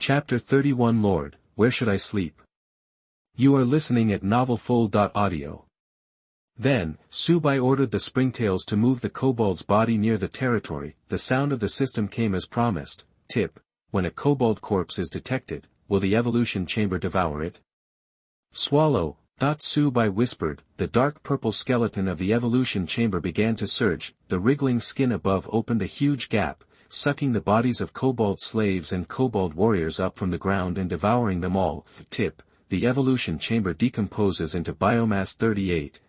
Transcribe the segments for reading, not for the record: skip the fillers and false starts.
Chapter 31 Lord, where should I sleep? You are listening at novelfull.audio. Then, Subai ordered the springtails to move the kobold's body near the territory. The sound of the system came as promised. Tip: when a kobold corpse is detected, will the evolution chamber devour it? Swallow, Subai whispered. The dark purple skeleton of the evolution chamber began to surge. The wriggling skin above opened a huge gap, sucking the bodies of kobold slaves and kobold warriors up from the ground and devouring them all. Tip: the evolution chamber decomposes into biomass 38.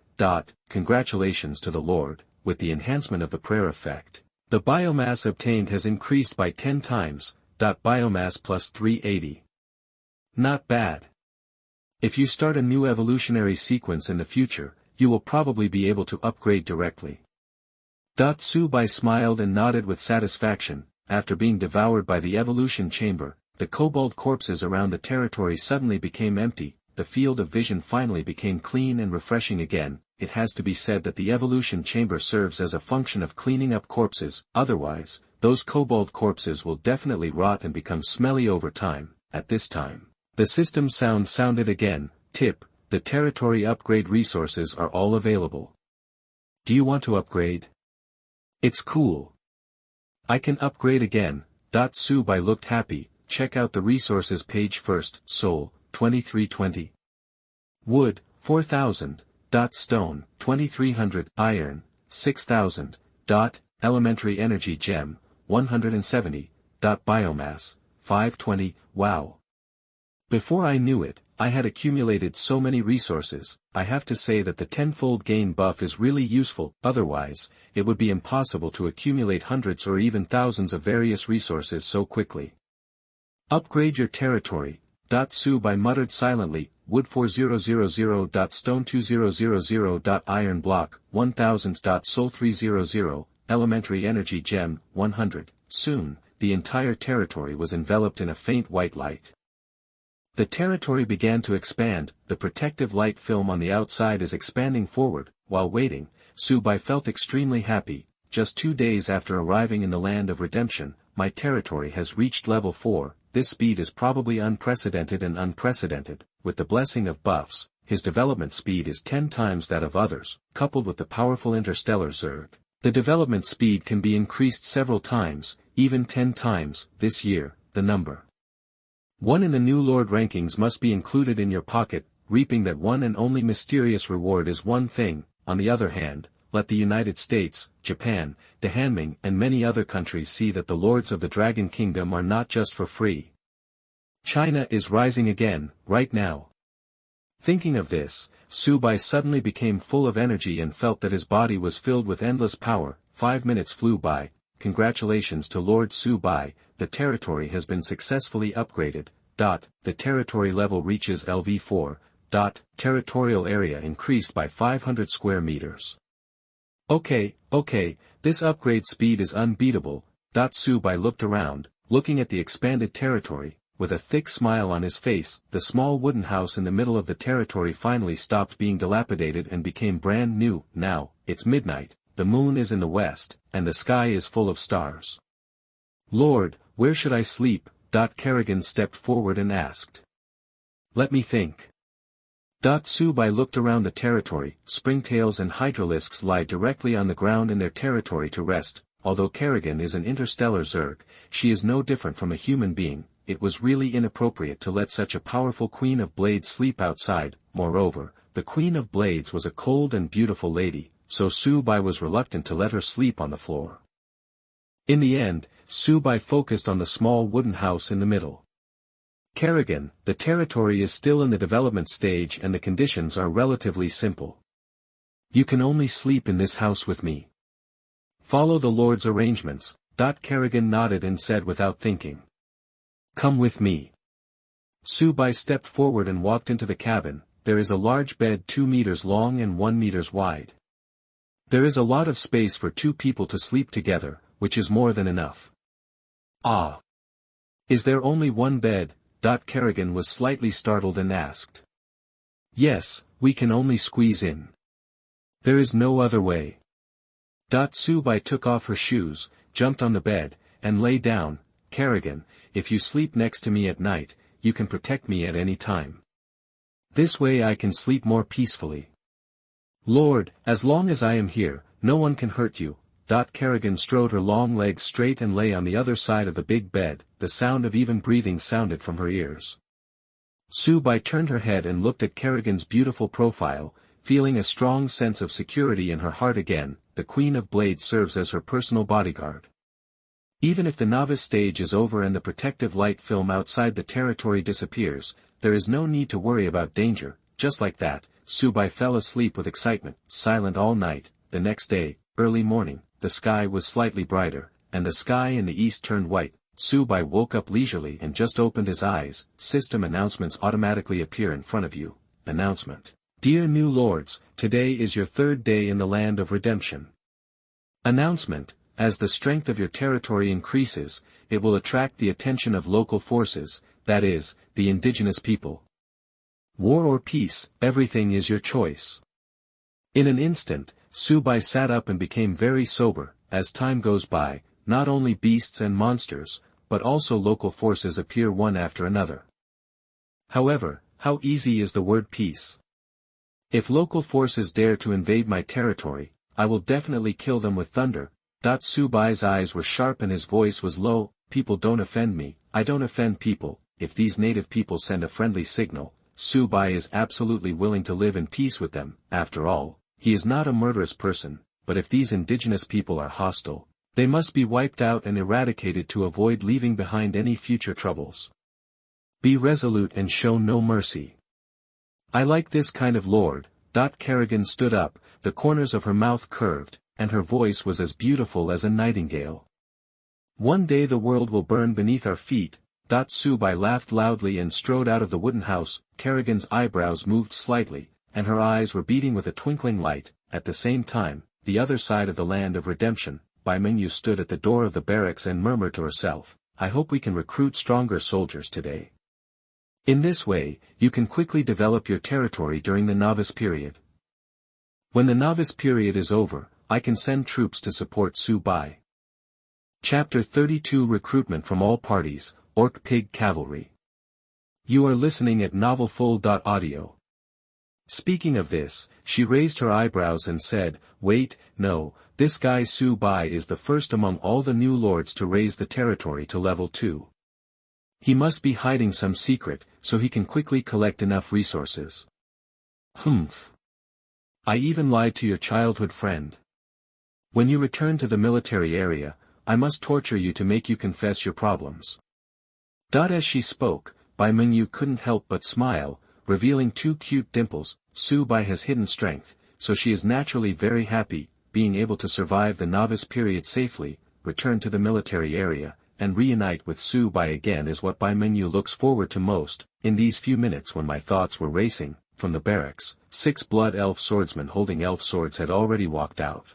Congratulations to the Lord, with the enhancement of the prayer effect. The biomass obtained has increased by 10 times. Biomass plus 380. Not bad. If you start a new evolutionary sequence in the future, you will probably be able to upgrade directly. Subai smiled and nodded with satisfaction. After being devoured by the evolution chamber, the kobold corpses around the territory suddenly became empty. The field of vision finally became clean and refreshing again. It has to be said that the evolution chamber serves as a function of cleaning up corpses, otherwise, those kobold corpses will definitely rot and become smelly over time. At this time, the system sounded again. Tip: the territory upgrade resources are all available. Do you want to upgrade? It's cool. I can upgrade again. Subai looked happy. Check out the resources page first. Soul, 2320. Wood, 4000. Stone, 2300. Iron, 6000. Elementary energy gem, 170. Biomass, 520. Wow. Before I knew it, I had accumulated so many resources. I have to say that the tenfold gain buff is really useful, otherwise, it would be impossible to accumulate hundreds or even thousands of various resources so quickly. Upgrade your territory. Subai muttered silently. Wood 4000. Stone 2000. Iron block, 1000. Soul 300. Elementary energy gem, 100. Soon, the entire territory was enveloped in a faint white light. The territory began to expand. The protective light film on the outside is expanding forward. While waiting, Subai felt extremely happy. Just 2 days after arriving in the land of redemption, my territory has reached level 4. This speed is probably unprecedented. With the blessing of buffs, his development speed is 10 times that of others. Coupled with the powerful interstellar Zerg, the development speed can be increased several times, even 10 times. This year, the number 1 in the new Lord rankings must be included in your pocket. Reaping that one and only mysterious reward is one thing. On the other hand, let the United States, Japan, the Hanming and many other countries see that the lords of the Dragon Kingdom are not just for free. China is rising again, right now. Thinking of this, Subai suddenly became full of energy and felt that his body was filled with endless power. 5 minutes flew by. Congratulations to Lord Subai, the territory has been successfully upgraded. The territory level reaches LV4. Territorial area increased by 500 square meters. Okay, this upgrade speed is unbeatable. Subai looked around, looking at the expanded territory. With a thick smile on his face, the small wooden house in the middle of the territory finally stopped being dilapidated and became brand new. Now, it's midnight, the moon is in the west, and the sky is full of stars. Lord, where should I sleep? Kerrigan stepped forward and asked. Let me think. Subai looked around the territory. Springtails and hydralisks lie directly on the ground in their territory to rest. Although Kerrigan is an interstellar Zerg, she is no different from a human being. It was really inappropriate to let such a powerful Queen of Blades sleep outside. Moreover, the Queen of Blades was a cold and beautiful lady, so Subai was reluctant to let her sleep on the floor. In the end, Subai focused on the small wooden house in the middle. Kerrigan, the territory is still in the development stage and the conditions are relatively simple. You can only sleep in this house with me. Follow the Lord's arrangements. Kerrigan nodded and said without thinking. Come with me. Subai stepped forward and walked into the cabin. There is a large bed 2 meters long and 1 meters wide. There is a lot of space for 2 people to sleep together, which is more than enough. Ah. Is there only one bed? Kerrigan was slightly startled and asked. Yes, we can only squeeze in. There is no other way. Subai took off her shoes, jumped on the bed, and lay down. Kerrigan, if you sleep next to me at night, you can protect me at any time. This way I can sleep more peacefully. Lord, as long as I am here, no one can hurt you. Kerrigan strode her long legs straight and lay on the other side of the big bed, the sound of even breathing sounded from her ears. Su-bai turned her head and looked at Kerrigan's beautiful profile, feeling a strong sense of security in her heart again. The Queen of Blades serves as her personal bodyguard. Even if the novice stage is over and the protective light film outside the territory disappears, there is no need to worry about danger. Just like that, Su-bai fell asleep with excitement, silent all night. The next day, early morning, the sky was slightly brighter, and the sky in the east turned white. Su-bai woke up leisurely and just opened his eyes. System announcements automatically appear in front of you. Announcement. Dear new lords, today is your third day in the land of redemption. Announcement. As the strength of your territory increases, it will attract the attention of local forces, that is, the indigenous people. War or peace, everything is your choice. In an instant, Su-bai sat up and became very sober. As time goes by, not only beasts and monsters, but also local forces appear one after another. However, how easy is the word peace? If local forces dare to invade my territory, I will definitely kill them with thunder. Su-bai's eyes were sharp and his voice was low. People don't offend me, I don't offend people. If these native people send a friendly signal, Su-bai is absolutely willing to live in peace with them. After all, he is not a murderous person, but if these indigenous people are hostile, they must be wiped out and eradicated to avoid leaving behind any future troubles. Be resolute and show no mercy. I like this kind of lord. Kerrigan stood up, the corners of her mouth curved, and her voice was as beautiful as a nightingale. One day the world will burn beneath our feet. Su-bai laughed loudly and strode out of the wooden house. Kerrigan's eyebrows moved slightly, and her eyes were beating with a twinkling light. At the same time, the other side of the land of redemption, Bai Mengyu stood at the door of the barracks and murmured to herself, I hope we can recruit stronger soldiers today. In this way, you can quickly develop your territory during the novice period. When the novice period is over, I can send troops to support Su-bai. Chapter 32 Recruitment from all parties, Orc Pig Cavalry. You are listening at novelfull.audio. Speaking of this, she raised her eyebrows and said, wait, no, this guy Su-bai is the first among all the new lords to raise the territory to level 2. He must be hiding some secret, so he can quickly collect enough resources. Humph. I even lied to your childhood friend. When you return to the military area, I must torture you to make you confess your problems. As she spoke, Bai Mengyu couldn't help but smile, revealing two cute dimples. Su-bai has hidden strength, so she is naturally very happy. Being able to survive the novice period safely, return to the military area, and reunite with Su-bai again is what Bai Mengyu looks forward to most. In these few minutes when my thoughts were racing, from the barracks, 6 blood elf swordsmen holding elf swords had already walked out.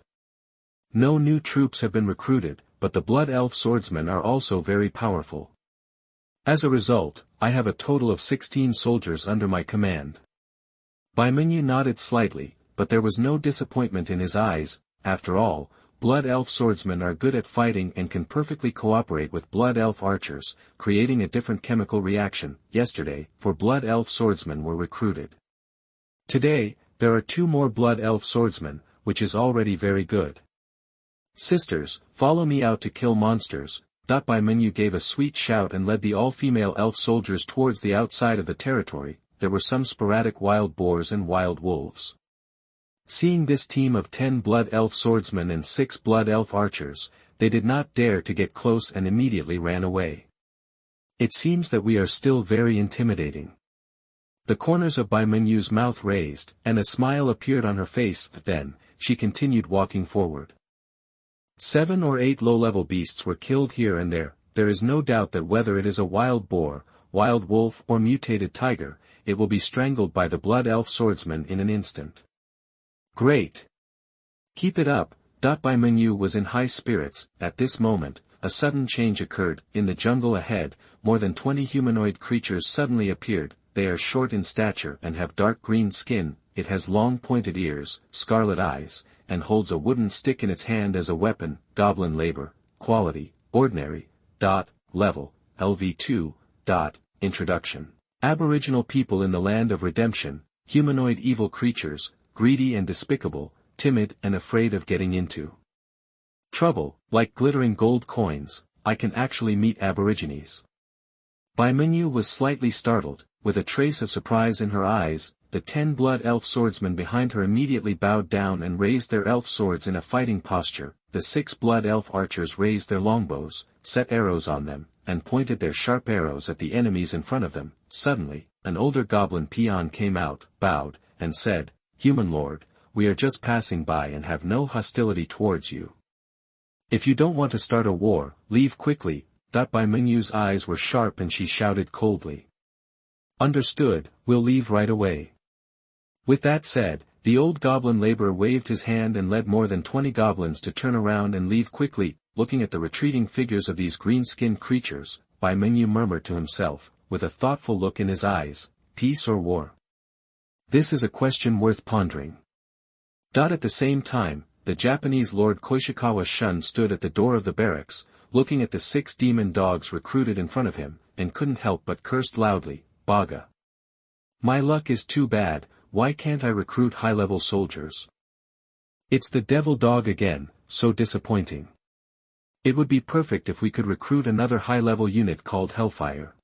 No new troops have been recruited, but the blood elf swordsmen are also very powerful. As a result, I have a total of 16 soldiers under my command. Bai Mengyu nodded slightly, but there was no disappointment in his eyes. After all, blood elf swordsmen are good at fighting and can perfectly cooperate with blood elf archers, creating a different chemical reaction. Yesterday, 4 blood elf swordsmen were recruited. Today, there are 2 more blood elf swordsmen, which is already very good. Sisters, follow me out to kill monsters. Bai Mengyu gave a sweet shout and led the all-female elf soldiers towards the outside of the territory. There were some sporadic wild boars and wild wolves. Seeing this team of 10 blood elf swordsmen and 6 blood elf archers, they did not dare to get close and immediately ran away. It seems that we are still very intimidating. The corners of Bai Mengyu's mouth raised, and a smile appeared on her face. Then, she continued walking forward. 7 or 8 low-level beasts were killed here and there. There is no doubt that whether it is a wild boar, wild wolf or mutated tiger, it will be strangled by the blood elf swordsman in an instant. Great! Keep it up. Bai Mengyu was in high spirits. At this moment, a sudden change occurred. In the jungle ahead, more than 20 humanoid creatures suddenly appeared. They are short in stature and have dark green skin. It has long pointed ears, scarlet eyes, and holds a wooden stick in its hand as a weapon. Goblin labor, quality, ordinary. level, LV2. Introduction. Aboriginal people in the land of redemption, humanoid evil creatures, greedy and despicable, timid and afraid of getting into trouble. Like glittering gold coins, I can actually meet aborigines. Bai Mingyu was slightly startled, with a trace of surprise in her eyes. The 10 blood elf swordsmen behind her immediately bowed down and raised their elf swords in a fighting posture. The 6 blood elf archers raised their longbows, set arrows on them, and pointed their sharp arrows at the enemies in front of them. Suddenly, an older goblin peon came out, bowed, and said, "Human lord, we are just passing by and have no hostility towards you. If you don't want to start a war, leave quickly." Bai Mingyu's eyes were sharp and she shouted coldly, "Understood, we'll leave right away." With that said, the old goblin laborer waved his hand and led more than 20 goblins to turn around and leave quickly. Looking at the retreating figures of these green-skinned creatures, Bai Mingyu murmured to himself, with a thoughtful look in his eyes, "Peace or war? This is a question worth pondering." At the same time, the Japanese Lord Xiaoishikawa Shun stood at the door of the barracks, looking at the 6 demon dogs recruited in front of him, and couldn't help but curse loudly, "Baga. My luck is too bad, why can't I recruit high-level soldiers? It's the devil dog again, so disappointing. It would be perfect if we could recruit another high-level unit called Hellfire."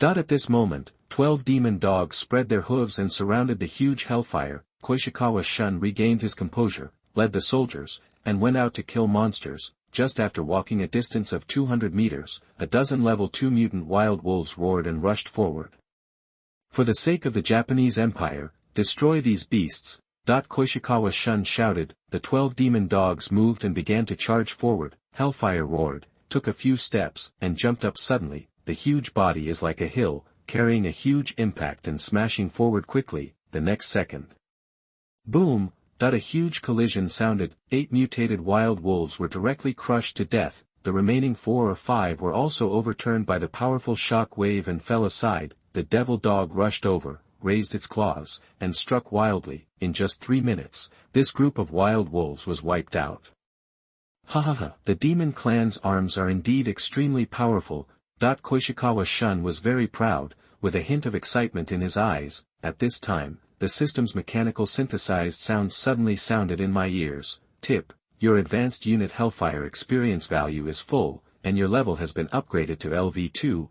At this moment, 12 demon dogs spread their hooves and surrounded the huge Hellfire. Xiaoishikawa Shun regained his composure, led the soldiers, and went out to kill monsters. Just after walking a distance of 200 meters, a dozen level 2 mutant wild wolves roared and rushed forward. "For the sake of the Japanese Empire, destroy these beasts!" Xiaoishikawa Shun shouted. The 12 demon dogs moved and began to charge forward. Hellfire roared, took a few steps, and jumped up suddenly. The huge body is like a hill, carrying a huge impact and smashing forward quickly. The next second, boom! A huge collision sounded. 8 mutated wild wolves were directly crushed to death. The remaining 4 or 5 were also overturned by the powerful shock wave and fell aside. The devil dog rushed over, raised its claws, and struck wildly. In just 3 minutes, this group of wild wolves was wiped out. "Ha ha ha, the demon clan's arms are indeed extremely powerful." Xiaoishikawa Shun was very proud, with a hint of excitement in his eyes. At this time, the system's mechanical synthesized sound suddenly sounded in my ears. "Tip, your advanced unit Hellfire experience value is full, and your level has been upgraded to LV2.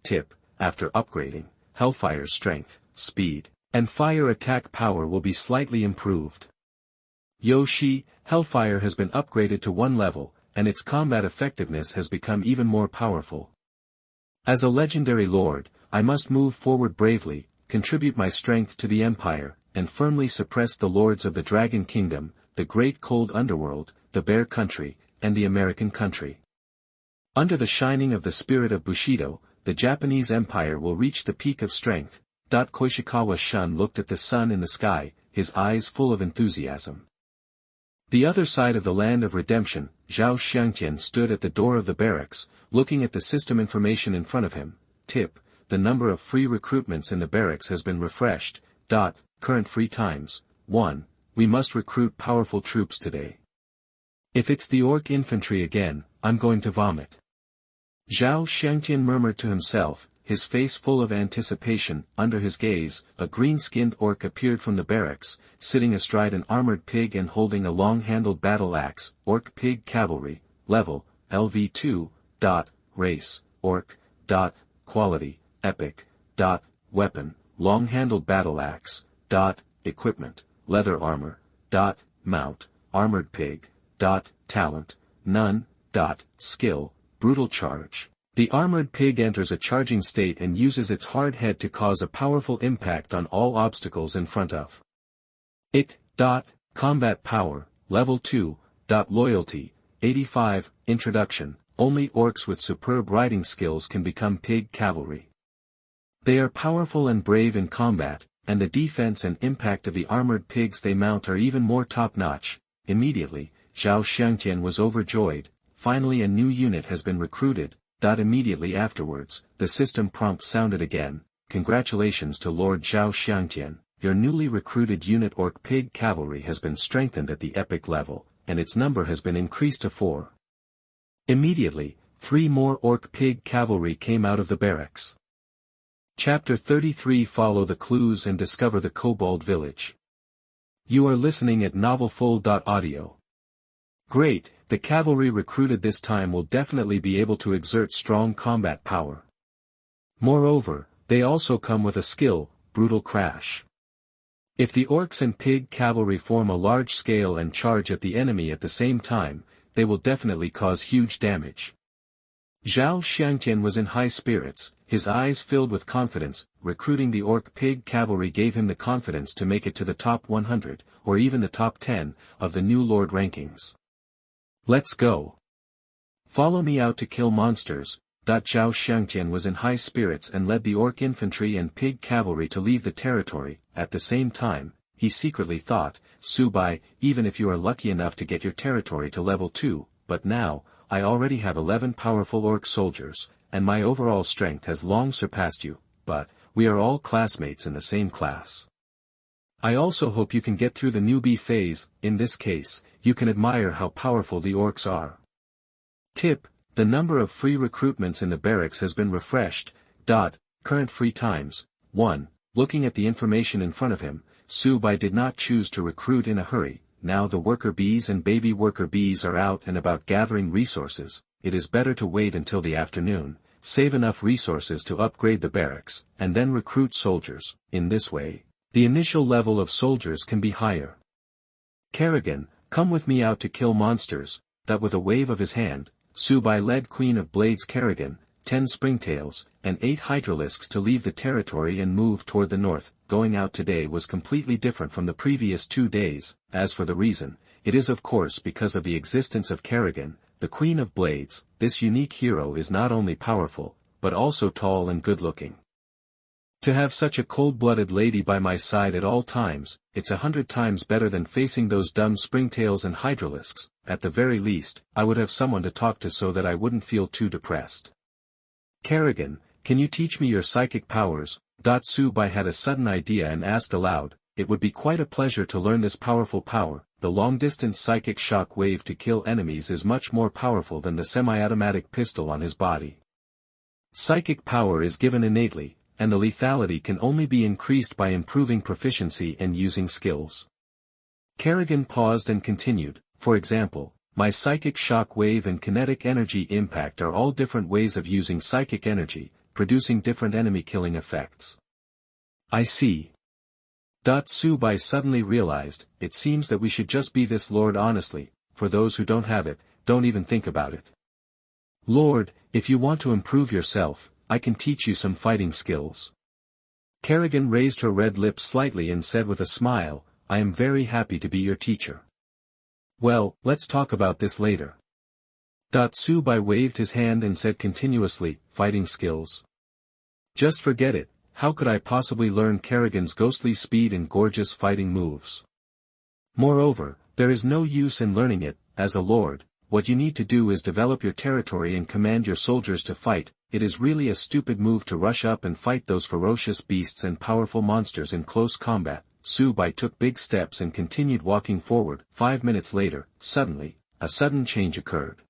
Tip, after upgrading, Hellfire's strength, speed, and fire attack power will be slightly improved. Yoshi, Hellfire has been upgraded to 1 level, and its combat effectiveness has become even more powerful. As a legendary lord, I must move forward bravely, contribute my strength to the Empire, and firmly suppress the lords of the Dragon Kingdom, the Great Cold Underworld, the Bear Country, and the American Country. Under the shining of the spirit of Bushido, the Japanese Empire will reach the peak of strength." Xiaoishikawa Shun looked at the sun in the sky, his eyes full of enthusiasm. The other side of the land of redemption, Zhao Xiangtian stood at the door of the barracks, looking at the system information in front of him. "Tip, the number of free recruitments in the barracks has been refreshed. Current free times, 1, we must recruit powerful troops today. If it's the orc infantry again, I'm going to vomit." Zhao Xiangtian murmured to himself, his face full of anticipation. Under his gaze, a green-skinned orc appeared from the barracks, sitting astride an armored pig and holding a long-handled battle axe. Orc Pig Cavalry, level, LV2. Race, orc. Quality, epic. Weapon, long-handled battle axe. Equipment, leather armor. Mount, armored pig. Talent, none. Skill, brutal charge. The armored pig enters a charging state and uses its hard head to cause a powerful impact on all obstacles in front of it. Combat power, level 2. Loyalty, 85. Introduction, only orcs with superb riding skills can become pig cavalry. They are powerful and brave in combat, and the defense and impact of the armored pigs they mount are even more top-notch. Immediately, Zhao Xiangtian was overjoyed. Finally a new unit has been recruited. Immediately afterwards, the system prompt sounded again. "Congratulations to Lord Zhao Xiangtian, your newly recruited unit Orc Pig Cavalry has been strengthened at the epic level, and its number has been increased to 4. Immediately, 3 more Orc Pig Cavalry came out of the barracks. Chapter 33. Follow the clues and discover the kobold village. You are listening at novelfull.audio. Great, the cavalry recruited this time will definitely be able to exert strong combat power. Moreover, they also come with a skill, brutal crash. If the orcs and pig cavalry form a large scale and charge at the enemy at the same time, they will definitely cause huge damage. Xiaoishikawa was in high spirits, his eyes filled with confidence. Recruiting the Orc Pig Cavalry gave him the confidence to make it to the top 100, or even the top 10, of the new Lord rankings. Let's go. Follow me out to kill monsters. Xiaoishikawa was in high spirits and led the Orc Infantry and Pig Cavalry to leave the territory. At the same time, he secretly thought, Subai, even if you are lucky enough to get your territory to level 2, but now, I already have 11 powerful orc soldiers, and my overall strength has long surpassed you, but, we are all classmates in the same class. I also hope you can get through the newbie phase. In this case, you can admire how powerful the orcs are. Tip: the number of free recruitments in the barracks has been refreshed. Current free times, 1. Looking at the information in front of him, Subai did not choose to recruit in a hurry. Now the worker bees and baby worker bees are out and about gathering resources. It is better to wait until the afternoon, save enough resources to upgrade the barracks, and then recruit soldiers. In this way, the initial level of soldiers can be higher. Kerrigan, come with me out to kill monsters. With a wave of his hand, Subai led Queen of Blades Kerrigan, 10 springtails, and 8 hydralisks to leave the territory and move toward the north. Going out today was completely different from the previous 2 days. As for the reason, it is of course because of the existence of Kerrigan, the Queen of Blades. This unique hero is not only powerful, but also tall and good-looking. To have such a cold-blooded lady by my side at all times, it's 100 times better than facing those dumb springtails and hydralisks. At the very least, I would have someone to talk to so that I wouldn't feel too depressed. Kerrigan, can you teach me your psychic powers? Subai had a sudden idea and asked aloud. It would be quite a pleasure to learn this powerful power. The long-distance psychic shock wave to kill enemies is much more powerful than the semi-automatic pistol on his body. Psychic power is given innately, and the lethality can only be increased by improving proficiency and using skills. Kerrigan paused and continued. For example, my psychic shock wave and kinetic energy impact are all different ways of using psychic energy, producing different enemy-killing effects. I see. Subai suddenly realized, it seems that we should just be this Lord honestly. For those who don't have it, don't even think about it. Lord, if you want to improve yourself, I can teach you some fighting skills. Kerrigan raised her red lips slightly and said with a smile, I am very happy to be your teacher. Well, let's talk about this later. Subai waved his hand and said continuously, fighting skills. Just forget it, how could I possibly learn Kerrigan's ghostly speed and gorgeous fighting moves? Moreover, there is no use in learning it. As a lord, what you need to do is develop your territory and command your soldiers to fight. It is really a stupid move to rush up and fight those ferocious beasts and powerful monsters in close combat. Subai took big steps and continued walking forward. 5 minutes later, suddenly, a sudden change occurred.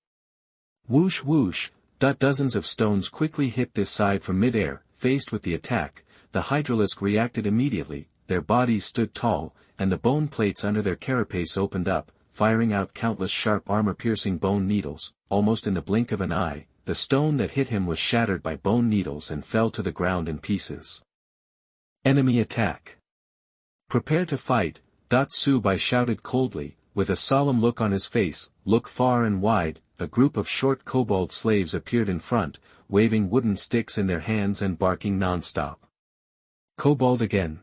Whoosh whoosh, dozens of stones quickly hit this side from mid-air. Faced with the attack, the hydralisk reacted immediately. Their bodies stood tall, and the bone plates under their carapace opened up, firing out countless sharp armor-piercing bone needles. Almost in the blink of an eye, the stone that hit him was shattered by bone needles and fell to the ground in pieces. Enemy attack. Prepare to fight, Subai shouted coldly, with a solemn look on his face. Look far and wide. A group of short kobold slaves appeared in front, waving wooden sticks in their hands and barking non-stop. Kobold again.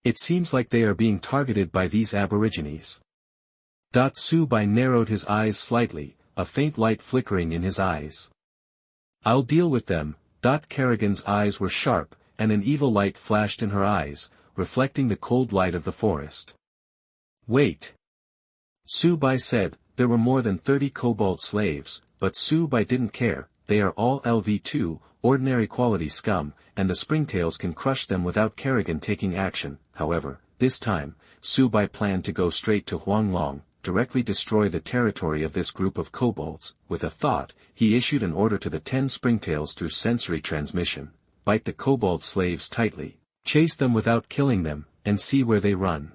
It seems like they are being targeted by these aborigines. Subai narrowed his eyes slightly, a faint light flickering in his eyes. I'll deal with them. Kerrigan's eyes were sharp, and an evil light flashed in her eyes, reflecting the cold light of the forest. Wait. Subai said. There were more than 30 kobold slaves, but Subai didn't care. They are all LV2, ordinary quality scum, and the springtails can crush them without Kerrigan taking action. However, this time, Subai planned to go straight to Huanglong. directly destroy the territory of this group of kobolds. With a thought, he issued an order to the 10 springtails through sensory transmission: bite the kobold slaves tightly, chase them without killing them, and see where they run.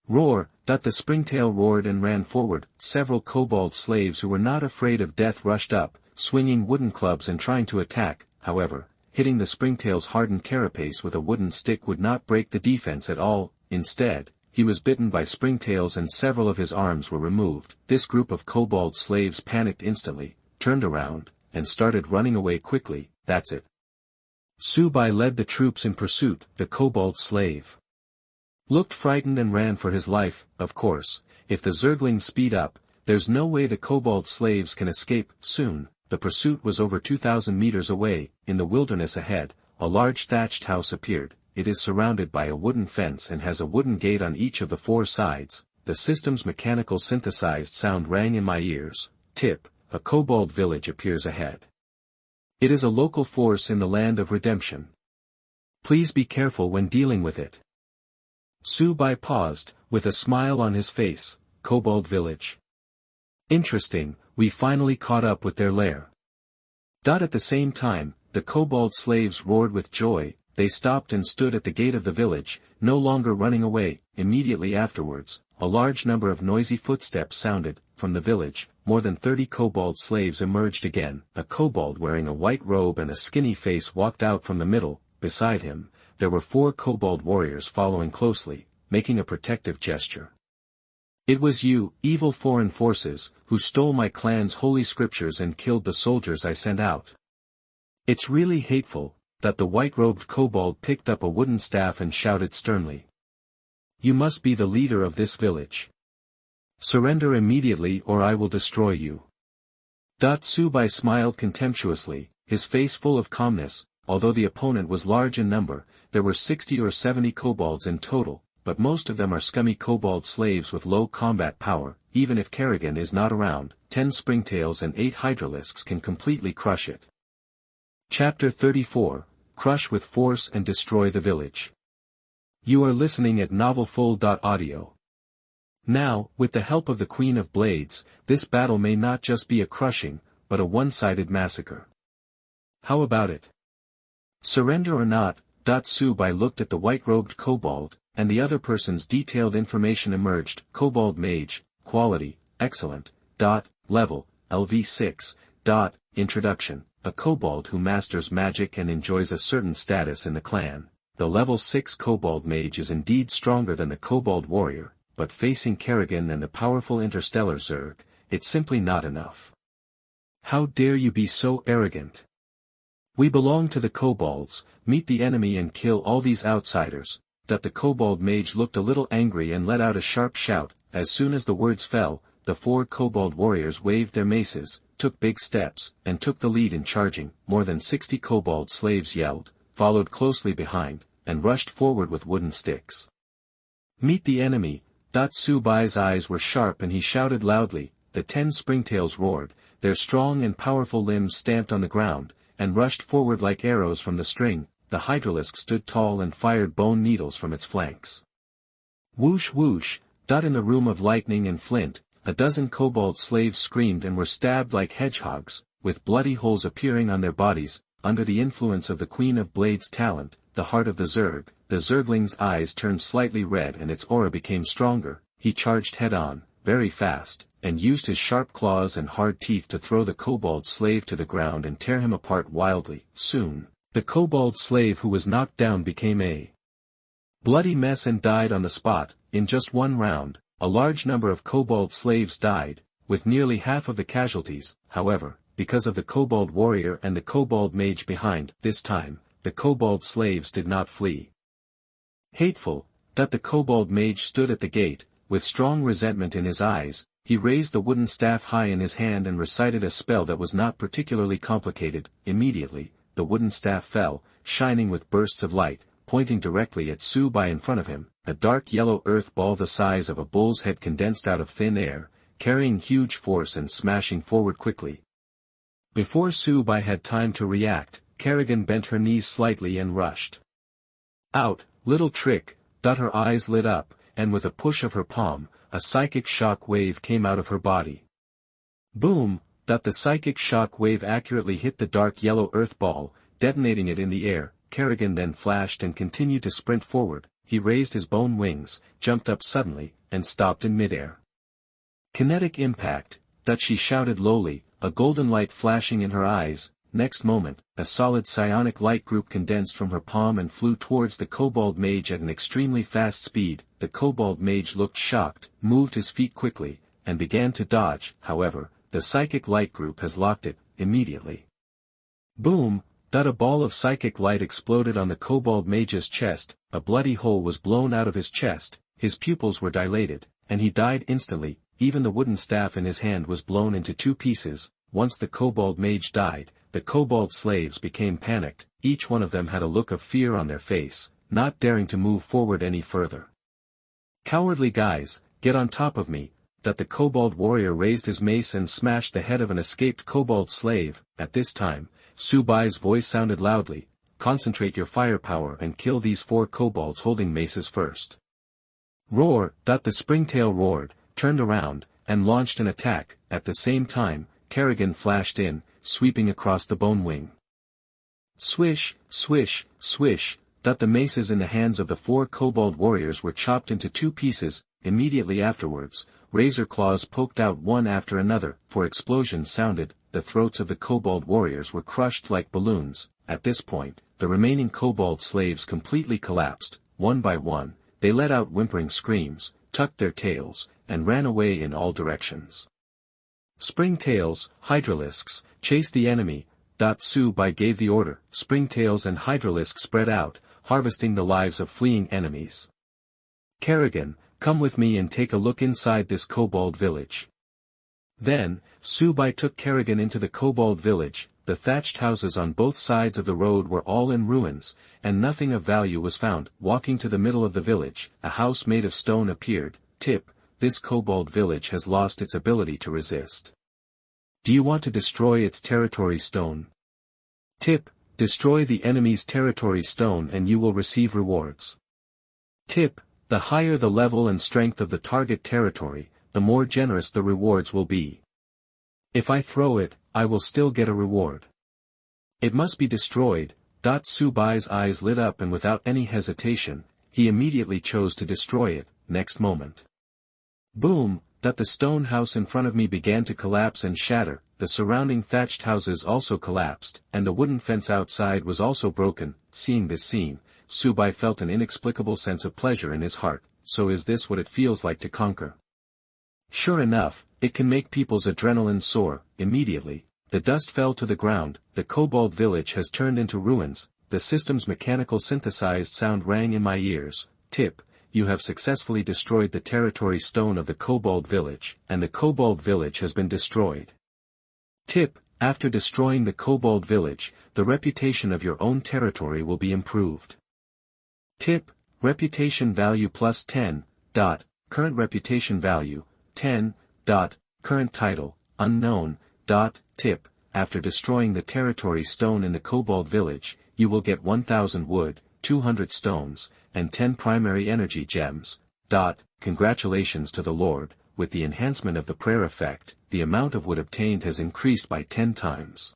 Roar! The springtail roared and ran forward. Several kobold slaves who were not afraid of death rushed up, swinging wooden clubs and trying to attack. However, hitting the springtail's hardened carapace with a wooden stick would not break the defense at all. Instead, he was bitten by springtails and several of his arms were removed. This group of kobold slaves panicked instantly, turned around, and started running away quickly. That's it. Subai led the troops in pursuit. The kobold slave looked frightened and ran for his life. Of course, if the Zerglings speed up, there's no way the kobold slaves can escape. Soon, the pursuit was over 2,000 meters away. In the wilderness ahead, a large thatched house appeared. It is surrounded by a wooden fence and has a wooden gate on each of the 4 sides. The system's mechanical synthesized sound rang in my ears. Tip: a kobold village appears ahead. It is a local force in the land of redemption. Please be careful when dealing with it. Subai paused, with a smile on his face. Kobold village. Interesting, we finally caught up with their lair. At the same time, the kobold slaves roared with joy. They stopped and stood at the gate of the village, no longer running away. Immediately afterwards, a large number of noisy footsteps sounded. From the village, more than 30 kobold slaves emerged again. A kobold wearing a white robe and a skinny face walked out from the middle. Beside him, there were 4 kobold warriors following closely, making a protective gesture. It was you, evil foreign forces, who stole my clan's holy scriptures and killed the soldiers I sent out. It's really hateful. That the white-robed kobold picked up a wooden staff and shouted sternly. You must be the leader of this village. Surrender immediately or I will destroy you. Subai smiled contemptuously, his face full of calmness. Although the opponent was large in number, there were 60 or 70 kobolds in total, but most of them are scummy kobold slaves with low combat power. Even if Kerrigan is not around, 10 springtails and 8 hydralisks can completely crush it. Chapter 34, Crush with Force and Destroy the Village. You are listening at novelfull.audio. Now, with the help of the Queen of Blades, this battle may not just be a crushing, but a one-sided massacre. How about it? Surrender or not? Subai looked at the white-robed kobold, and the other person's detailed information emerged. Kobold mage, quality, excellent. Level, LV6. Introduction. A kobold who masters magic and enjoys a certain status in the clan. The level 6 kobold mage is indeed stronger than the kobold warrior, but facing Kerrigan and the powerful interstellar Zerg, it's simply not enough. How dare you be so arrogant? We belong to the kobolds. Meet the enemy and kill all these outsiders. The kobold mage looked a little angry and let out a sharp shout. As soon as the words fell, the 4 kobold warriors waved their maces, took big steps, and took the lead in charging. More than 60 kobold slaves yelled, followed closely behind, and rushed forward with wooden sticks. Meet the enemy. Subai's eyes were sharp and he shouted loudly. The 10 springtails roared, their strong and powerful limbs stamped on the ground, and rushed forward like arrows from the string. The hydralisk stood tall and fired bone needles from its flanks. Whoosh whoosh. In the room of lightning and flint, a dozen kobold slaves screamed and were stabbed like hedgehogs, with bloody holes appearing on their bodies. Under the influence of the Queen of Blades' talent, the heart of the Zergling's eyes turned slightly red and its aura became stronger. He charged head-on, very fast, and used his sharp claws and hard teeth to throw the kobold slave to the ground and tear him apart wildly. Soon, the kobold slave who was knocked down became a bloody mess and died on the spot. In just one round, a large number of kobold slaves died, with nearly half of the casualties, however, because of the kobold warrior and the kobold mage behind. This time, the kobold slaves did not flee. Hateful, the kobold mage stood at the gate, with strong resentment in his eyes. He raised the wooden staff high in his hand and recited a spell that was not particularly complicated. Immediately, the wooden staff fell, shining with bursts of light, pointing directly at Subai in front of him. A dark yellow earth ball the size of a bull's head condensed out of thin air, carrying huge force and smashing forward quickly. Before Subai had time to react, Kerrigan bent her knees slightly and rushed out. Little trick. Her eyes lit up, and with a push of her palm, a psychic shock wave came out of her body. Boom! The psychic shock wave accurately hit the dark yellow earth ball, detonating it in the air. Kerrigan then flashed and continued to sprint forward. He raised his bone wings, jumped up suddenly, and stopped in midair. Kinetic impact, she shouted lowly, a golden light flashing in her eyes. Next moment, a solid psionic light group condensed from her palm and flew towards the kobold mage at an extremely fast speed. The kobold mage looked shocked, moved his feet quickly, and began to dodge. However, the psychic light group has locked it, immediately. Boom! A ball of psychic light exploded on the kobold mage's chest, a bloody hole was blown out of his chest, his pupils were dilated, and he died instantly. Even the wooden staff in his hand was blown into 2 pieces. Once the kobold mage died, the kobold slaves became panicked. Each one of them had a look of fear on their face, not daring to move forward any further. "Cowardly guys, get on top of me!" The kobold warrior raised his mace and smashed the head of an escaped kobold slave. At this time, Subai's voice sounded loudly, "Concentrate your firepower and kill these 4 kobolds holding maces first." Roar! The springtail roared, turned around, and launched an attack. At the same time, Kerrigan flashed in, sweeping across the bone wing. Swish, swish, swish! The maces in the hands of the 4 kobold warriors were chopped into 2 pieces. Immediately afterwards, razor claws poked out one after another, for explosions sounded. The throats of the kobold warriors were crushed like balloons. At this point, the remaining kobold slaves completely collapsed. One by one, they let out whimpering screams, tucked their tails, and ran away in all directions. "Springtails, hydralisks, chase the enemy!" Subai gave the order. Springtails and hydralisks spread out, harvesting the lives of fleeing enemies. "Kerrigan, come with me and take a look inside this kobold village." Then, Subai took Kerrigan into the kobold village. The thatched houses on both sides of the road were all in ruins, and nothing of value was found. Walking to the middle of the village, a house made of stone appeared. "Tip, this kobold village has lost its ability to resist. Do you want to destroy its territory stone?" "Tip, destroy the enemy's territory stone and you will receive rewards." "Tip, the higher the level and strength of the target territory, the more generous the rewards will be. If I throw it, I will still get a reward." "It must be destroyed." Subai's eyes lit up and without any hesitation, he immediately chose to destroy it. Next moment. Boom! The stone house in front of me began to collapse and shatter. The surrounding thatched houses also collapsed, and the wooden fence outside was also broken. Seeing this scene, Subai felt an inexplicable sense of pleasure in his heart. So is this what it feels like to conquer? Sure enough, it can make people's adrenaline soar. Immediately, the dust fell to the ground. The kobold village has turned into ruins. The system's mechanical synthesized sound rang in my ears. "Tip, you have successfully destroyed the territory stone of the kobold village, and the kobold village has been destroyed. Tip, after destroying the kobold village, the reputation of your own territory will be improved. Tip, reputation value plus 10. Current reputation value, 10. Current title, unknown. Tip, after destroying the territory stone in the kobold village, you will get 1000 wood, 200 stones, and 10 primary energy gems. Congratulations to the Lord, with the enhancement of the prayer effect, the amount of wood obtained has increased by 10 times.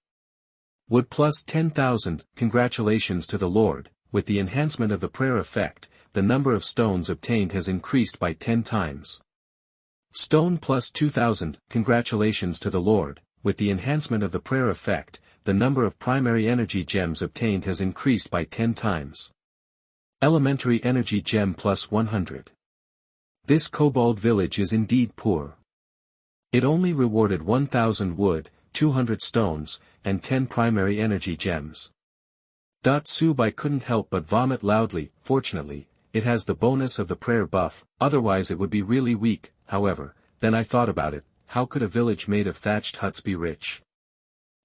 Wood plus 10,000, congratulations to the Lord, with the enhancement of the prayer effect, the number of stones obtained has increased by 10 times. Stone plus 2,000, congratulations to the Lord, with the enhancement of the prayer effect, the number of primary energy gems obtained has increased by 10 times. Elementary energy gem plus 100. This kobold village is indeed poor. It only rewarded 1000 wood, 200 stones, and 10 primary energy gems. Subai couldn't help but vomit loudly. Fortunately, it has the bonus of the prayer buff, otherwise it would be really weak. However, then I thought about it, how could a village made of thatched huts be rich?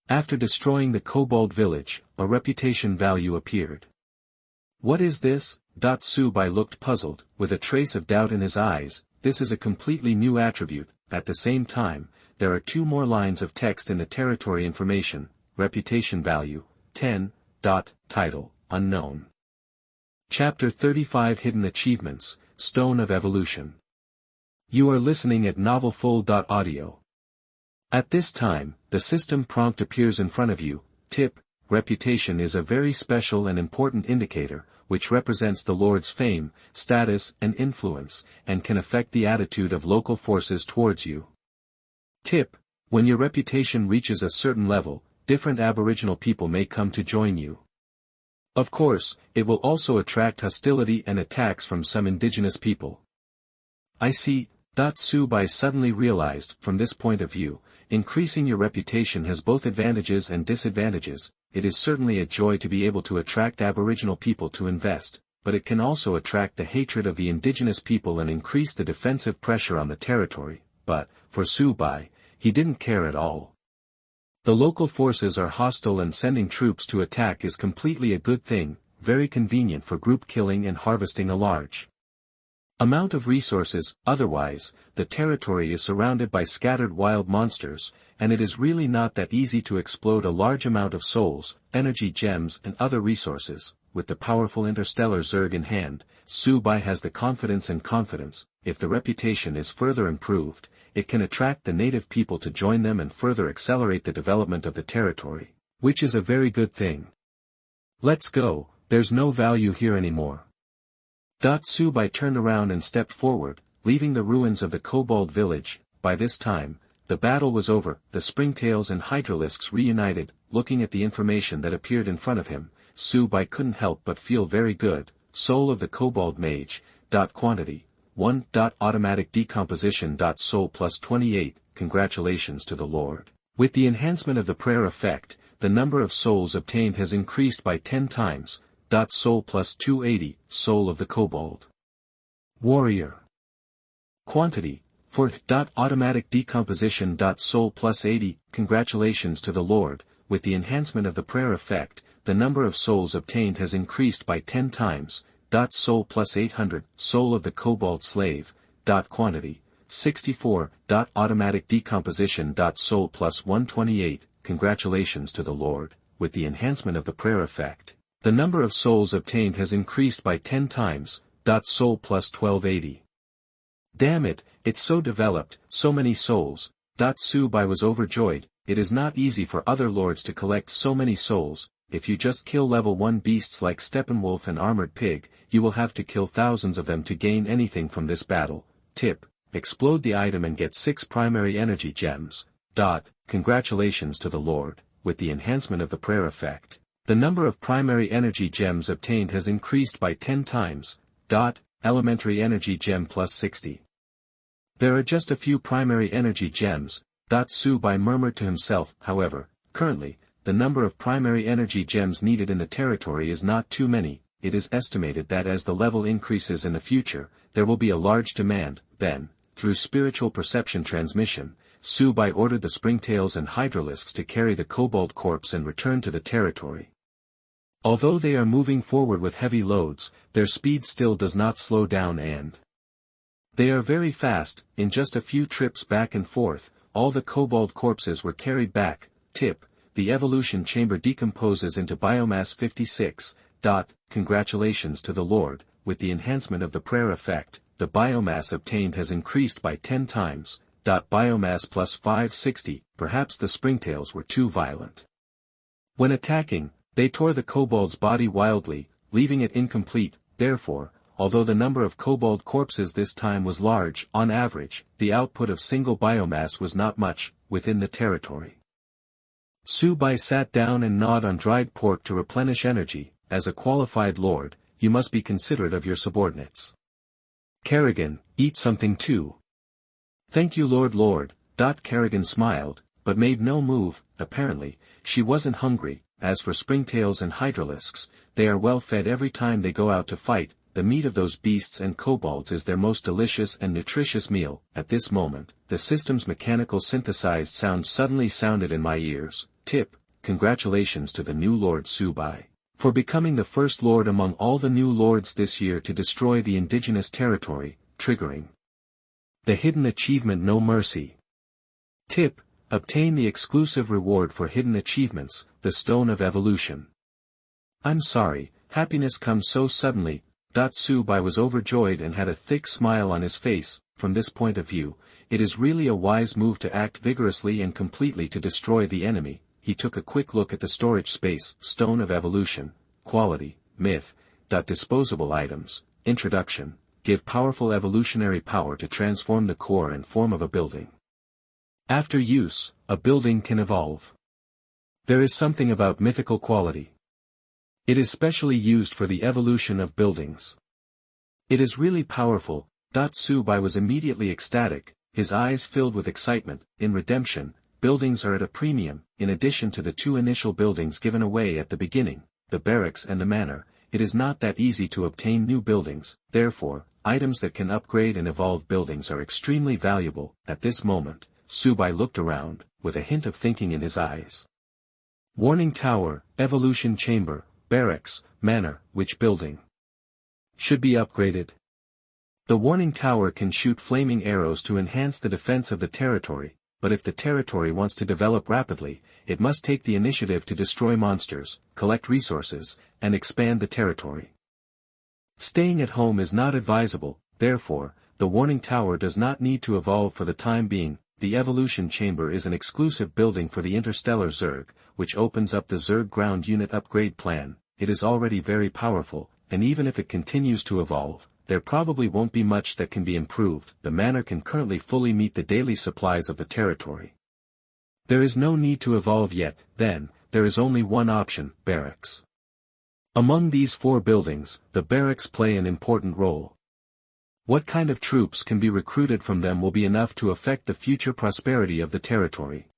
After destroying the kobold village, a reputation value appeared. What is this? Subai looked puzzled, with a trace of doubt in his eyes. This is a completely new attribute. At the same time, there are 2 more lines of text in the territory information. Reputation value, 10. Title, unknown. Chapter 35 Hidden Achievements, Stone of Evolution. You are listening at novelfull.audio. At this time, the system prompt appears in front of you. Tip: reputation is a very special and important indicator, which represents the Lord's fame, status, and influence, and can affect the attitude of local forces towards you. Tip: when your reputation reaches a certain level, different Aboriginal people may come to join you. Of course, it will also attract hostility and attacks from some indigenous people. I see. Subai suddenly realized, from this point of view, increasing your reputation has both advantages and disadvantages. It is certainly a joy to be able to attract Aboriginal people to invest, but it can also attract the hatred of the indigenous people and increase the defensive pressure on the territory. But, for Subai, he didn't care at all. The local forces are hostile and sending troops to attack is completely a good thing, very convenient for group killing and harvesting a large amount of resources. Otherwise, the territory is surrounded by scattered wild monsters, and it is really not that easy to explode a large amount of souls, energy gems and other resources. With the powerful interstellar Zerg in hand, Subai has the confidence, if the reputation is further improved, it can attract the native people to join them and further accelerate the development of the territory, which is a very good thing. Let's go, there's no value here anymore. Subai turned around and stepped forward, leaving the ruins of the kobold village. By this time, the battle was over. The springtails and hydralisks reunited. Looking at the information that appeared in front of him, Subai couldn't help but feel very good. Soul of the kobold mage. Quantity 1. Automatic decomposition. Soul plus 28. Congratulations to the Lord. With the enhancement of the prayer effect, the number of souls obtained has increased by 10 times. Soul plus 280. Soul of the kobold warrior. Quantity 4. Automatic decomposition. Soul plus 80. Congratulations to the Lord. With the enhancement of the prayer effect, the number of souls obtained has increased by 10 times. Soul plus 800. Soul of the kobold slave. Quantity 64. Automatic decomposition. Soul plus 128. Congratulations to the Lord. With the enhancement of the prayer effect, the number of souls obtained has increased by 10 times. Soul plus 1280. Damn it, it's so developed, so many souls. Subai was overjoyed. It is not easy for other lords to collect so many souls. If you just kill level 1 beasts like Steppenwolf and Armored Pig, you will have to kill thousands of them to gain anything from this battle. Tip: explode the item and get 6 primary energy gems. Congratulations to the Lord. With the enhancement of the prayer effect, the number of primary energy gems obtained has increased by 10 times. Elementary energy gem plus 60. There are just a few primary energy gems. Subai murmured to himself. However, currently, the number of primary energy gems needed in the territory is not too many. It is estimated that as the level increases in the future, there will be a large demand. Then, through spiritual perception transmission, Subai ordered the springtails and hydralisks to carry the kobold corpse and return to the territory. Although they are moving forward with heavy loads, their speed still does not slow down, and they are very fast. In just a few trips back and forth, all the kobold corpses were carried back. Tip: the evolution chamber decomposes into biomass 56. Congratulations to the Lord. With the enhancement of the prayer effect, the biomass obtained has increased by 10 times. Biomass plus 560. Perhaps the springtails were too violent. When attacking, they tore the kobold's body wildly, leaving it incomplete. Therefore, although the number of kobold corpses this time was large, on average, the output of single biomass was not much, within the territory. Subai sat down and gnawed on dried pork to replenish energy. As a qualified lord, you must be considerate of your subordinates. Kerrigan, eat something too. Thank you, Lord. Kerrigan smiled, but made no move. Apparently, she wasn't hungry. As for springtails and hydralisks, they are well fed every time they go out to fight. The meat of those beasts and kobolds is their most delicious and nutritious meal. At this moment, the system's mechanical synthesized sound suddenly sounded in my ears. Tip: congratulations to the new Lord Subai for becoming the first lord among all the new lords this year to destroy the indigenous territory, triggering the hidden achievement No Mercy. Tip: obtain the exclusive reward for hidden achievements, the Stone of Evolution. I'm sorry, happiness comes so suddenly. Subai was overjoyed and had a thick smile on his face. From this point of view, it is really a wise move to act vigorously and completely to destroy the enemy. He took a quick look at the storage space, Stone of Evolution, Quality, Myth. Disposable items, Introduction, give powerful evolutionary power to transform the core and form of a building. After use, a building can evolve. There is something about mythical quality. It is specially used for the evolution of buildings. It is really powerful. Subai was immediately ecstatic, his eyes filled with excitement. In Redemption, buildings are at a premium. In addition to the two initial buildings given away at the beginning, the barracks and the manor, it is not that easy to obtain new buildings. Therefore, items that can upgrade and evolve buildings are extremely valuable. At this moment, Subai looked around, with a hint of thinking in his eyes. Warning Tower, Evolution Chamber, Barracks, Manor, which building should be upgraded? The Warning Tower can shoot flaming arrows to enhance the defense of the territory, but if the territory wants to develop rapidly, it must take the initiative to destroy monsters, collect resources, and expand the territory. Staying at home is not advisable. Therefore, the Warning Tower does not need to evolve for the time being. The Evolution Chamber is an exclusive building for the interstellar Zerg, which opens up the Zerg ground unit upgrade plan. It is already very powerful, and even if it continues to evolve, there probably won't be much that can be improved. The manor can currently fully meet the daily supplies of the territory. There is no need to evolve yet. Then, there is only one option, barracks. Among these four buildings, the barracks play an important role. What kind of troops can be recruited from them will be enough to affect the future prosperity of the territory.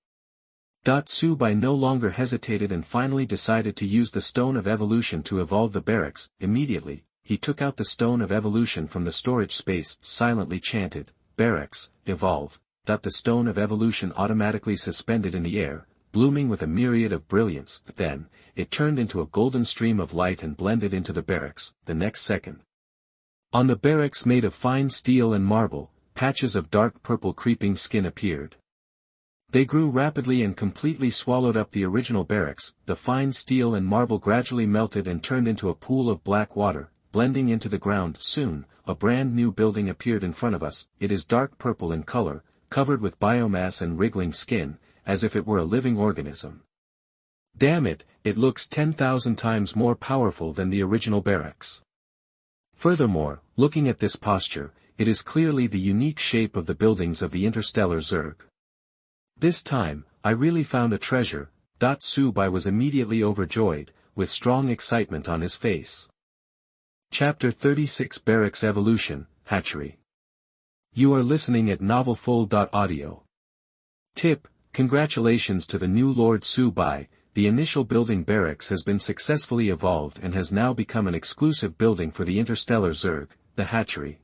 Subai no longer hesitated and finally decided to use the Stone of Evolution to evolve the barracks. Immediately, he took out the Stone of Evolution from the storage space, silently chanted, "Barracks, evolve." The Stone of Evolution automatically suspended in the air, blooming with a myriad of brilliance. Then, it turned into a golden stream of light and blended into the barracks. The next second, on the barracks made of fine steel and marble, patches of dark purple creeping skin appeared. They grew rapidly and completely swallowed up the original barracks. The fine steel and marble gradually melted and turned into a pool of black water, blending into the ground. Soon, a brand new building appeared in front of us. It is dark purple in color, covered with biomass and wriggling skin, as if it were a living organism. Damn it, it looks 10,000 times more powerful than the original barracks. Furthermore, looking at this posture, it is clearly the unique shape of the buildings of the interstellar Zerg. This time, I really found a treasure. Subai was immediately overjoyed, with strong excitement on his face. Chapter 36 Barracks Evolution, Hatchery. You are listening at novelfull.audio. Tip: congratulations to the new Lord Subai. The initial building barracks has been successfully evolved and has now become an exclusive building for the interstellar Zerg, the Hatchery.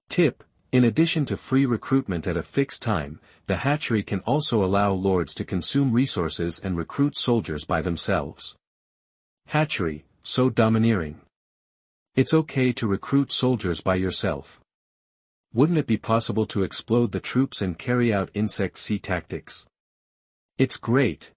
Tip: in addition to free recruitment at a fixed time, the Hatchery can also allow lords to consume resources and recruit soldiers by themselves. Hatchery, so domineering. It's okay to recruit soldiers by yourself. Wouldn't it be possible to explode the troops and carry out insect sea tactics? It's great.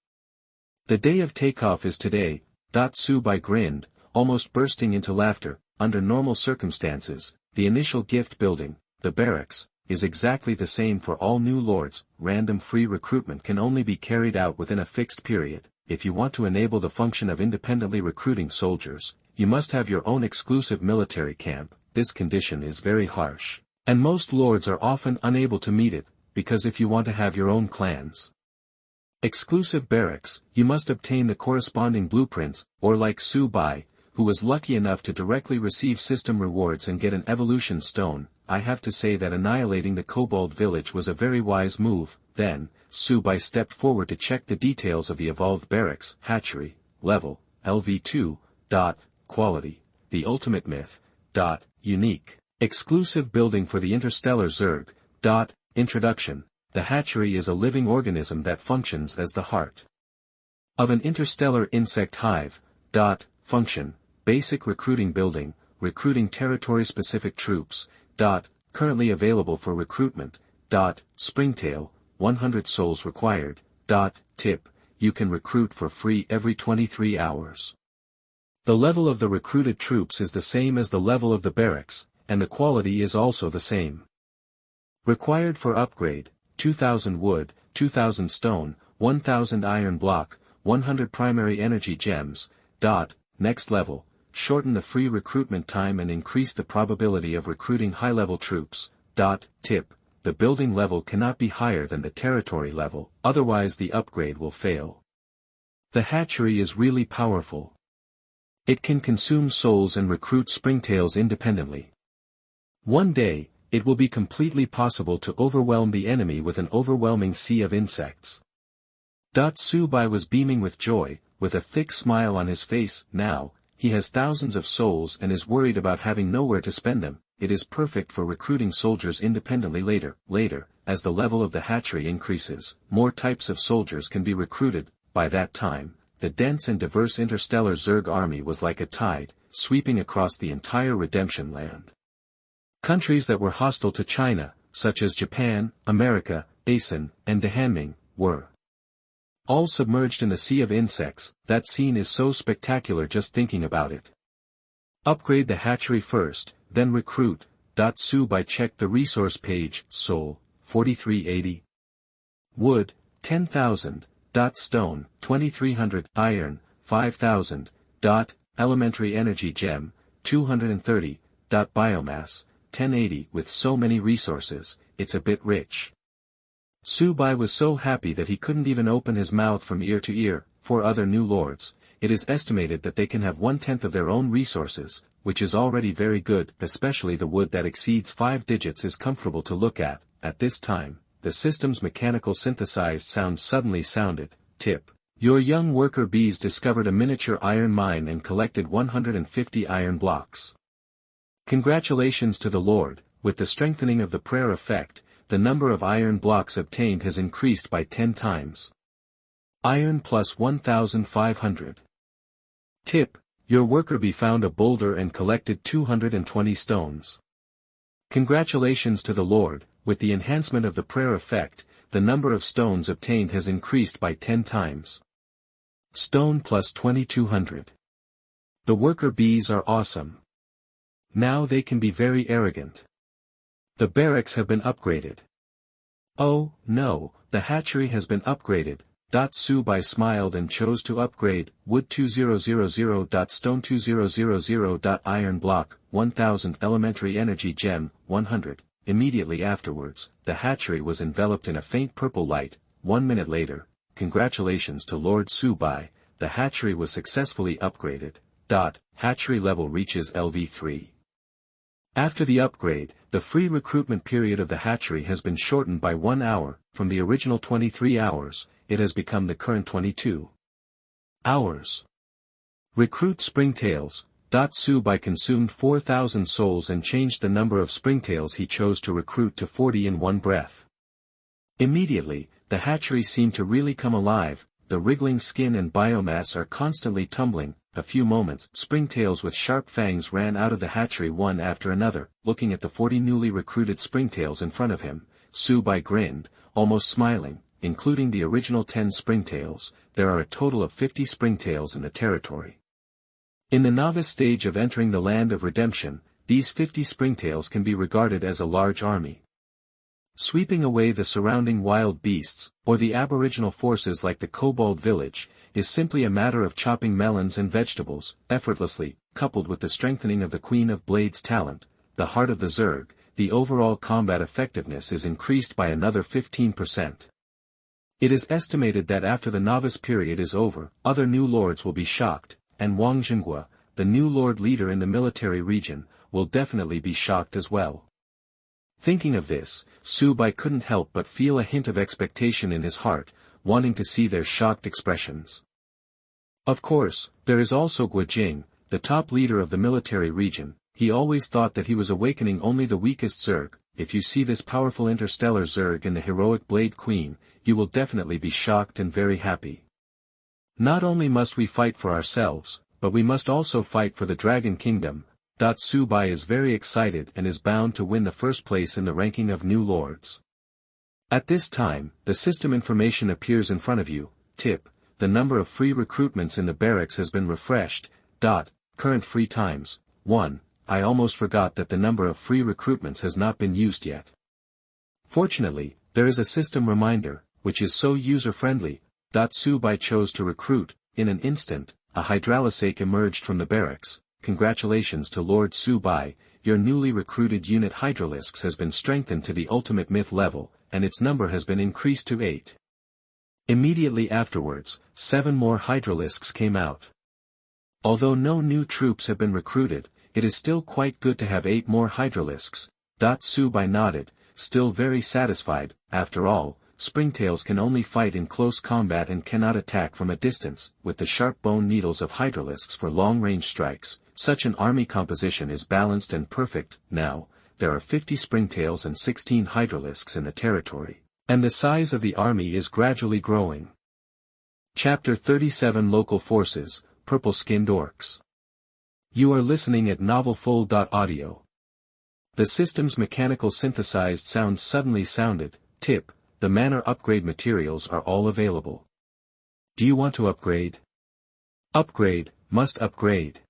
The day of takeoff is today. Subai grinned, almost bursting into laughter. Under normal circumstances, the initial gift building, the barracks, is exactly the same for all new lords. Random free recruitment can only be carried out within a fixed period. If you want to enable the function of independently recruiting soldiers, you must have your own exclusive military camp. This condition is very harsh, and most lords are often unable to meet it, because if you want to have your own clans, exclusive barracks, you must obtain the corresponding blueprints, or like Subai, who was lucky enough to directly receive system rewards and get an evolution stone. I have to say that annihilating the kobold village was a very wise move. Then, Subai stepped forward to check the details of the evolved barracks. Hatchery, level, LV2, quality, the ultimate myth, unique, exclusive building for the interstellar Zerg, introduction. The hatchery is a living organism that functions as the heart of an interstellar insect hive. Function, basic recruiting building, recruiting territory-specific troops. Currently available for recruitment. Springtail, 100 souls required. Tip, you can recruit for free every 23 hours. The level of the recruited troops is the same as the level of the barracks, and the quality is also the same. Required for upgrade, 2000 wood, 2000 stone, 1000 iron block, 100 primary energy gems. Next level, shorten the free recruitment time and increase the probability of recruiting high-level troops. Tip, the building level cannot be higher than the territory level, otherwise the upgrade will fail. The hatchery is really powerful. It can consume souls and recruit springtails independently. One day, it will be completely possible to overwhelm the enemy with an overwhelming sea of insects. Subai was beaming with joy, with a thick smile on his face. Now, he has thousands of souls and is worried about having nowhere to spend them. It is perfect for recruiting soldiers independently later. As the level of the hatchery increases, more types of soldiers can be recruited. By that time, the dense and diverse interstellar Zerg army was like a tide, sweeping across the entire Redemption land. Countries that were hostile to China, such as Japan, America, Asen, and Dahanming, were all submerged in a sea of insects. That scene is so spectacular just thinking about it. Upgrade the hatchery first, then recruit. Subai checked the resource page. Soul, 4380. Wood, 10,000. Stone, 2300. Iron, 5000. Elementary energy gem, 230. Biomass, 1080. With so many resources, it's a bit rich. Subai was so happy that he couldn't even open his mouth from ear to ear. For other new lords, it is estimated that they can have 1/10 of their own resources, which is already very good. Especially the wood that exceeds 5 digits is comfortable to look at. At this time, the system's mechanical synthesized sound suddenly sounded. Tip. Your young worker bees discovered a miniature iron mine and collected 150 iron blocks. Congratulations to the Lord. With the strengthening of the prayer effect, the number of iron blocks obtained has increased by 10 times. Iron plus 1,500. Tip. Your worker bee found a boulder and collected 220 stones. Congratulations to the Lord. With the enhancement of the prayer effect, the number of stones obtained has increased by 10 times. Stone plus 2,200. The worker bees are awesome. Now they can be very arrogant. The barracks have been upgraded. Oh, no, the hatchery has been upgraded. Subai smiled and chose to upgrade. Wood 2000. Stone 2000. Iron block, 1000. Elementary energy gem, 100. Immediately afterwards, the hatchery was enveloped in a faint purple light. 1 minute later, congratulations to Lord Subai, the hatchery was successfully upgraded. Hatchery level reaches LV3. After the upgrade, the free recruitment period of the hatchery has been shortened by 1 hour. From the original 23 hours, it has become the current 22 hours. Recruit springtails. Subai consumed 4,000 souls and changed the number of springtails he chose to recruit to 40 in one breath. Immediately, the hatchery seemed to really come alive. The wriggling skin and biomass are constantly tumbling. A few moments, springtails with sharp fangs ran out of the hatchery one after another. Looking at the 40 newly recruited springtails in front of him, Subai grinned, almost smiling. Including the original 10 springtails, there are a total of 50 springtails in the territory. In the novice stage of entering the land of redemption, these 50 springtails can be regarded as a large army. Sweeping away the surrounding wild beasts, or the aboriginal forces like the kobold village, is simply a matter of chopping melons and vegetables, effortlessly. Coupled with the strengthening of the Queen of Blades' talent, the heart of the Zerg, the overall combat effectiveness is increased by another 15%. It is estimated that after the novice period is over, other new lords will be shocked, and Wang Xinghua, the new lord leader in the military region, will definitely be shocked as well. Thinking of this, Subai couldn't help but feel a hint of expectation in his heart, wanting to see their shocked expressions. Of course, there is also Guojing, the top leader of the military region. He always thought that he was awakening only the weakest Zerg. If you see this powerful interstellar Zerg in the heroic Blade Queen, you will definitely be shocked and very happy. Not only must we fight for ourselves, but we must also fight for the Dragon Kingdom. Subai is very excited and is bound to win the first place in the ranking of new lords. At this time, the system information appears in front of you. Tip, the number of free recruitments in the barracks has been refreshed. Current free times, 1. I almost forgot that the number of free recruitments has not been used yet. Fortunately, there is a system reminder, which is so user-friendly. Subai chose to recruit. In an instant, a hydralisake emerged from the barracks. Congratulations to Lord Subai, your newly recruited unit Hydralisks has been strengthened to the ultimate myth level, and its number has been increased to 8. Immediately afterwards, 7 more Hydralisks came out. Although no new troops have been recruited, it is still quite good to have 8 more Hydralisks. Subai nodded, still very satisfied. After all, springtails can only fight in close combat and cannot attack from a distance. With the sharp bone needles of Hydralisks for long-range strikes, such an army composition is balanced and perfect. Now, there are 50 springtails and 16 Hydralisks in the territory, and the size of the army is gradually growing. Chapter 37 Local Forces, Purple-Skinned Orcs. You are listening at novelfull.audio. The system's mechanical synthesized sound suddenly sounded. Tip, the manor upgrade materials are all available. Do you want to upgrade? Upgrade, must upgrade.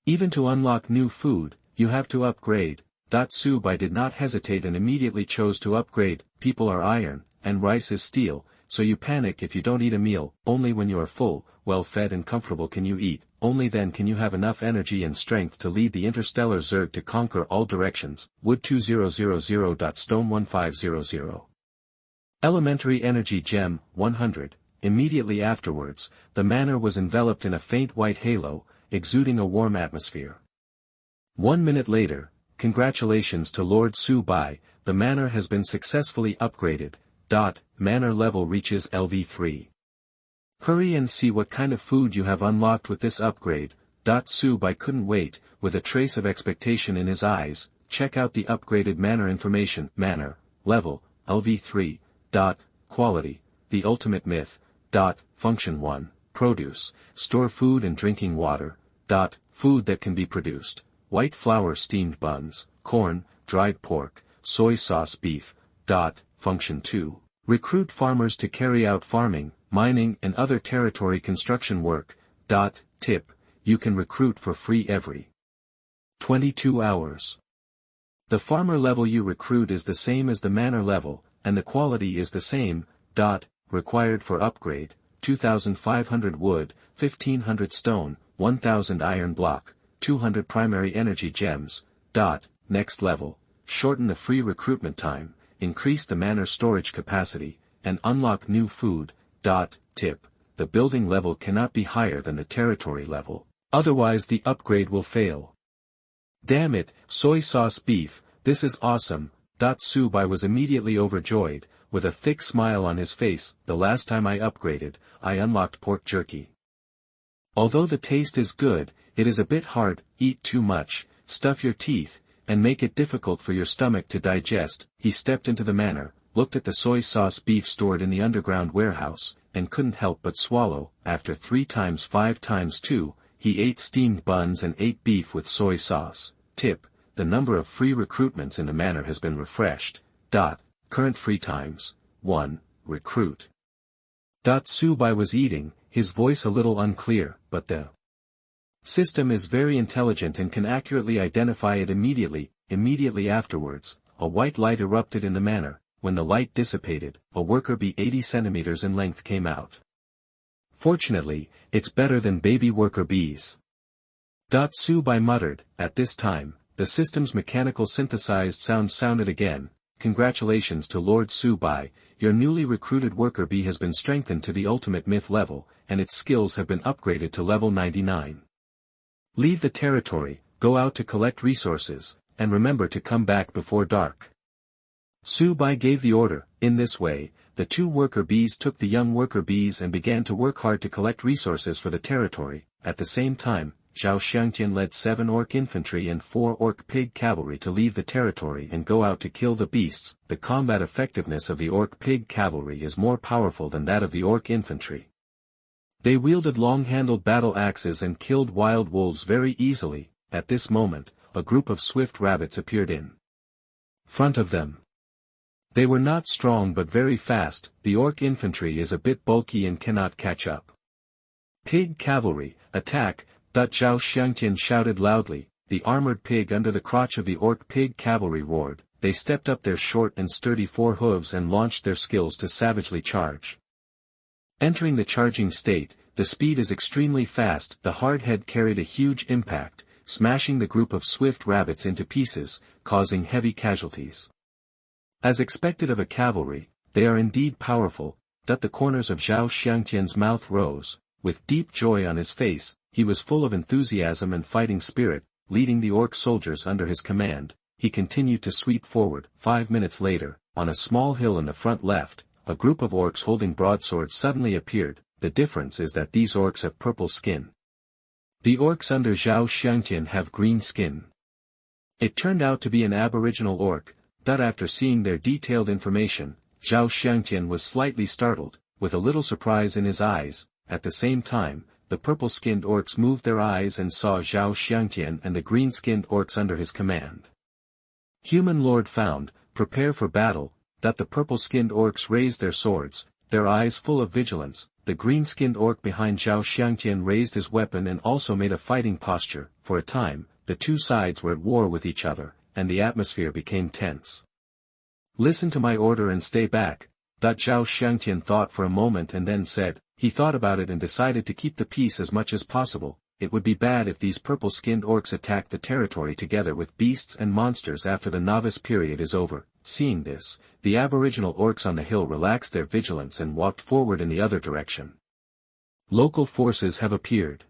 Even to unlock new food, you have to upgrade. Subai did not hesitate and immediately chose to upgrade. People are iron, and rice is steel, so you panic if you don't eat a meal. Only when you are full, well-fed and comfortable can you eat. Only then can you have enough energy and strength to lead the interstellar Zerg to conquer all directions. Wood 2000. Stone 1500. Elementary Energy Gem, 100. Immediately afterwards, the manor was enveloped in a faint white halo, exuding a warm atmosphere. 1 minute later, congratulations to Lord Subai, the manor has been successfully upgraded. Manor level reaches LV3. Hurry and see what kind of food you have unlocked with this upgrade. Subai couldn't wait, with a trace of expectation in his eyes. Check out the upgraded manor information. Manor, level, LV3. Quality, the ultimate myth. Function 1, produce, store food and drinking water. Food that can be produced, white flour steamed buns, corn, dried pork, soy sauce beef. Function 2, recruit farmers to carry out farming, mining and other territory construction work. Tip, you can recruit for free every 22 hours. The farmer level you recruit is the same as the manor level, and the quality is the same. Required for upgrade, 2,500 wood, 1,500 stone, 1,000 iron block, 200 primary energy gems. Next level, shorten the free recruitment time, increase the manor storage capacity, and unlock new food. Tip, the building level cannot be higher than the territory level, otherwise the upgrade will fail. Damn it, soy sauce beef, this is awesome. Subai was immediately overjoyed, with a thick smile on his face. The last time I upgraded, I unlocked pork jerky. Although the taste is good, it is a bit hard. Eat too much, stuff your teeth, and make it difficult for your stomach to digest. He stepped into the manor, looked at the soy sauce beef stored in the underground warehouse, and couldn't help but swallow. After 3 times 5 times 2, he ate steamed buns and ate beef with soy sauce. Tip, the number of free recruitments in the manor has been refreshed. Current free times, 1, recruit. Subai was eating, his voice a little unclear, but the system is very intelligent and can accurately identify it immediately. Immediately afterwards, a white light erupted in the manor. When the light dissipated, a worker bee 80 centimeters in length came out. Fortunately, it's better than baby worker bees. Subai muttered. At this time, the system's mechanical synthesized sound sounded again. Congratulations to Lord Subai, your newly recruited worker bee has been strengthened to the ultimate myth level, and its skills have been upgraded to level 99. Leave the territory, go out to collect resources, and remember to come back before dark. Subai gave the order. In this way, the 2 worker bees took the young worker bees and began to work hard to collect resources for the territory. At the same time, Xiaoishikawa led 7 orc infantry and 4 orc pig cavalry to leave the territory and go out to kill the beasts. The combat effectiveness of the orc pig cavalry is more powerful than that of the orc infantry. They wielded long-handled battle axes and killed wild wolves very easily. At this moment, a group of swift rabbits appeared in front of them. They were not strong but very fast. The orc infantry is a bit bulky and cannot catch up. Pig cavalry, attack. Zhao Xiangtian shouted loudly. The armored pig under the crotch of the Orc Pig Cavalry roared. They stepped up their short and sturdy forehooves and launched their skills to savagely charge. Entering the charging state, the speed is extremely fast. The hard head carried a huge impact, smashing the group of swift rabbits into pieces, causing heavy casualties. As expected of a cavalry, they are indeed powerful. The corners of Zhao Xiangtian's mouth rose. With deep joy on his face, he was full of enthusiasm and fighting spirit. Leading the orc soldiers under his command, he continued to sweep forward. 5 minutes later, on a small hill in the front left, a group of orcs holding broadswords suddenly appeared. The difference is that these orcs have purple skin. The orcs under Zhao Xiangtian have green skin. It turned out to be an aboriginal orc. After seeing their detailed information, Zhao Xiangtian was slightly startled, with a little surprise in his eyes. At the same time, the purple-skinned orcs moved their eyes and saw Zhao Xiangtian and the green-skinned orcs under his command. Human Lord found, prepare for battle. The purple-skinned orcs raised their swords, their eyes full of vigilance. The green-skinned orc behind Zhao Xiangtian raised his weapon and also made a fighting posture. For a time, the two sides were at war with each other, and the atmosphere became tense. Listen to my order and stay back. Zhao Xiangtian thought for a moment and then said. He thought about it and decided to keep the peace as much as possible. It would be bad if these purple-skinned orcs attacked the territory together with beasts and monsters after the novice period is over. Seeing this, the aboriginal orcs on the hill relaxed their vigilance and walked forward in the other direction. Local forces have appeared.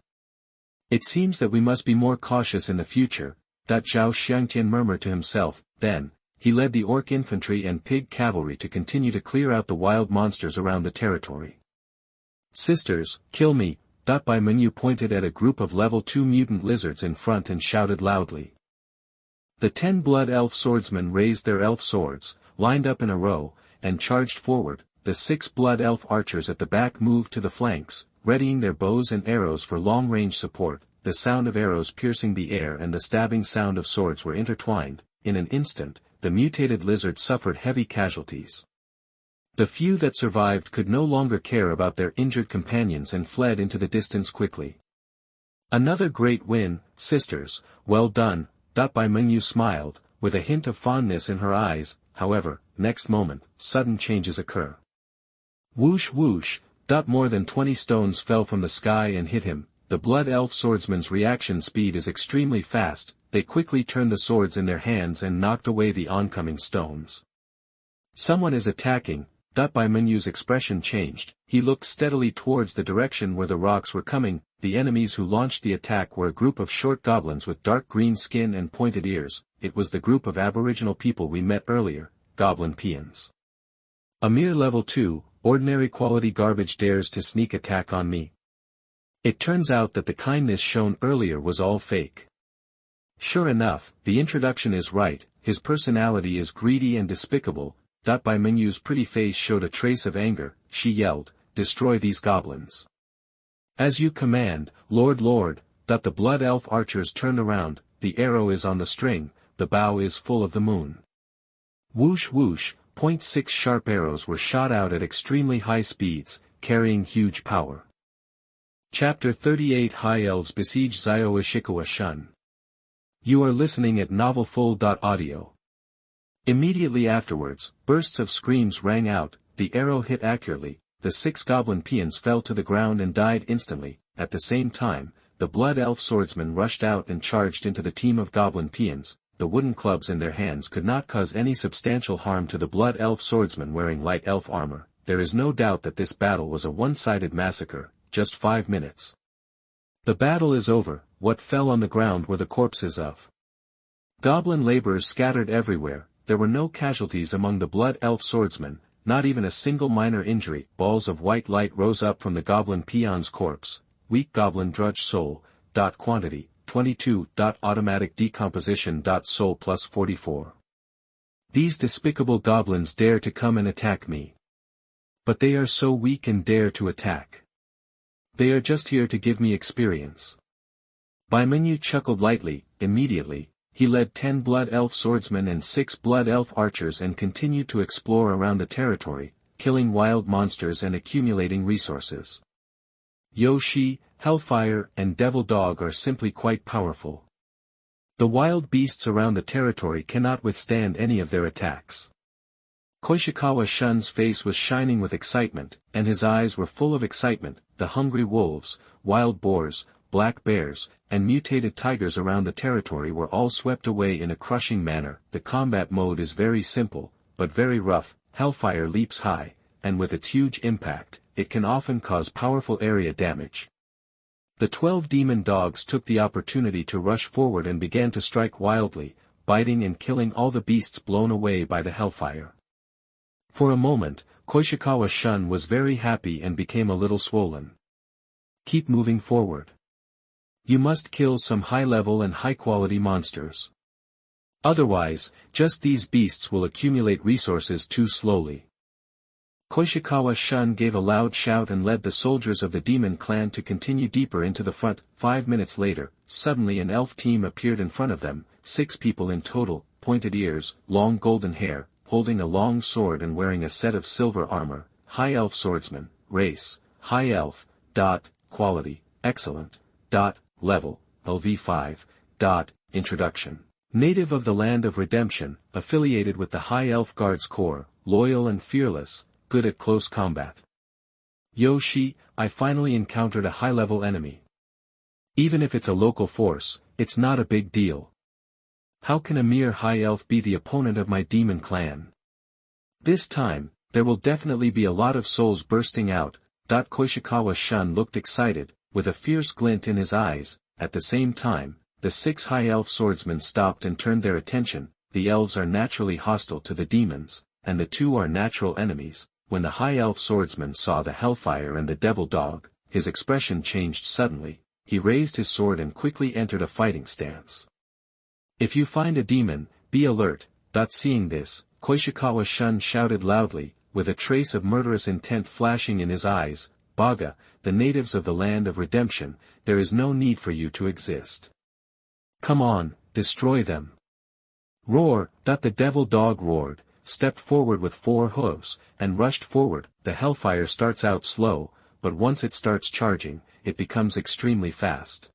It seems that we must be more cautious in the future. Zhao Xiangtian murmured to himself. Then, he led the orc infantry and pig cavalry to continue to clear out the wild monsters around the territory. Sisters, kill me. Bai Mengyu pointed at a group of level 2 mutant lizards in front and shouted loudly. The 10 blood elf swordsmen raised their elf swords, lined up in a row, and charged forward. The 6 blood elf archers at the back moved to the flanks, readying their bows and arrows for long-range support. The sound of arrows piercing the air and the stabbing sound of swords were intertwined. In an instant, the mutated lizard suffered heavy casualties. The few that survived could no longer care about their injured companions and fled into the distance quickly. Another great win, sisters, well done. Bai Mengyu smiled, with a hint of fondness in her eyes. However, next moment, sudden changes occur. Whoosh whoosh. More than 20 stones fell from the sky and hit him. The blood elf swordsman's reaction speed is extremely fast. They quickly turned the swords in their hands and knocked away the oncoming stones. Someone is attacking. Bai Menyu's expression changed. He looked steadily towards the direction where the rocks were coming. The enemies who launched the attack were a group of short goblins with dark green skin and pointed ears. It was the group of aboriginal people we met earlier, goblin peons. A mere level 2, ordinary quality garbage dares to sneak attack on me. It turns out that the kindness shown earlier was all fake. Sure enough, the introduction is right. His personality is greedy and despicable. Bai Menyu's pretty face showed a trace of anger. She yelled, destroy these goblins. As you command, Lord. The blood elf archers turned around. The arrow is on the string, the bow is full of the moon. Whoosh whoosh. 0.6 sharp arrows were shot out at extremely high speeds, carrying huge power. Chapter 38 High Elves Besiege Xiaoishikawa Shun. You are listening at novelfull.audio. Immediately afterwards, bursts of screams rang out. The arrow hit accurately. The 6 goblin peons fell to the ground and died instantly. At the same time, the blood elf swordsmen rushed out and charged into the team of goblin peons. The wooden clubs in their hands could not cause any substantial harm to the blood elf swordsmen wearing light elf armor. There is no doubt that this battle was a one-sided massacre. Just 5 minutes. The battle is over. What fell on the ground were the corpses of goblin laborers scattered everywhere. There were no casualties among the blood elf swordsmen, not even a single minor injury. Balls of white light rose up from the goblin peon's corpse. Weak goblin drudge soul. Quantity, 22. Automatic decomposition. Soul plus 44. These despicable goblins dare to come and attack me. But they are so weak and dare to attack. They are just here to give me experience. Bai Mengyu chuckled lightly. Immediately, he led 10 blood elf swordsmen and 6 blood elf archers and continued to explore around the territory, killing wild monsters and accumulating resources. Yoshi, Hellfire, and Devil Dog are simply quite powerful. The wild beasts around the territory cannot withstand any of their attacks. Xiaoishikawa Shun's face was shining with excitement, and his eyes were full of excitement. The hungry wolves, wild boars, black bears, and mutated tigers around the territory were all swept away in a crushing manner. The combat mode is very simple, but very rough. Hellfire leaps high, and with its huge impact, it can often cause powerful area damage. The 12 demon dogs took the opportunity to rush forward and began to strike wildly, biting and killing all the beasts blown away by the hellfire. For a moment, Xiaoishikawa Shun was very happy and became a little swollen. Keep moving forward. You must kill some high-level and high-quality monsters. Otherwise, just these beasts will accumulate resources too slowly. Xiaoishikawa Shun gave a loud shout and led the soldiers of the demon clan to continue deeper into the front. 5 minutes later, suddenly an elf team appeared in front of them, 6 people in total, pointed ears, long golden hair, holding a long sword and wearing a set of silver armor. High elf swordsman, race, high elf, quality, excellent, level, LV5, introduction. Native of the Land of Redemption, affiliated with the High Elf Guards Corps, loyal and fearless, good at close combat. Yoshi, I finally encountered a high-level enemy. Even if it's a local force, it's not a big deal. How can a mere high elf be the opponent of my demon clan? This time, there will definitely be a lot of souls bursting out. Xiaoishikawa Shun looked excited, with a fierce glint in his eyes. At the same time, the 6 high elf swordsmen stopped and turned their attention. The elves are naturally hostile to the demons, and the 2 are natural enemies. When the high elf swordsman saw the hellfire and the devil dog, his expression changed suddenly. He raised his sword and quickly entered a fighting stance. If you find a demon, be alert. Seeing this, Xiaoishikawa Shun shouted loudly, with a trace of murderous intent flashing in his eyes, Baga, the natives of the Land of Redemption, there is no need for you to exist. Come on, destroy them. Roar. The devil dog roared, stepped forward with 4 hooves, and rushed forward. The hellfire starts out slow, but once it starts charging, it becomes extremely fast.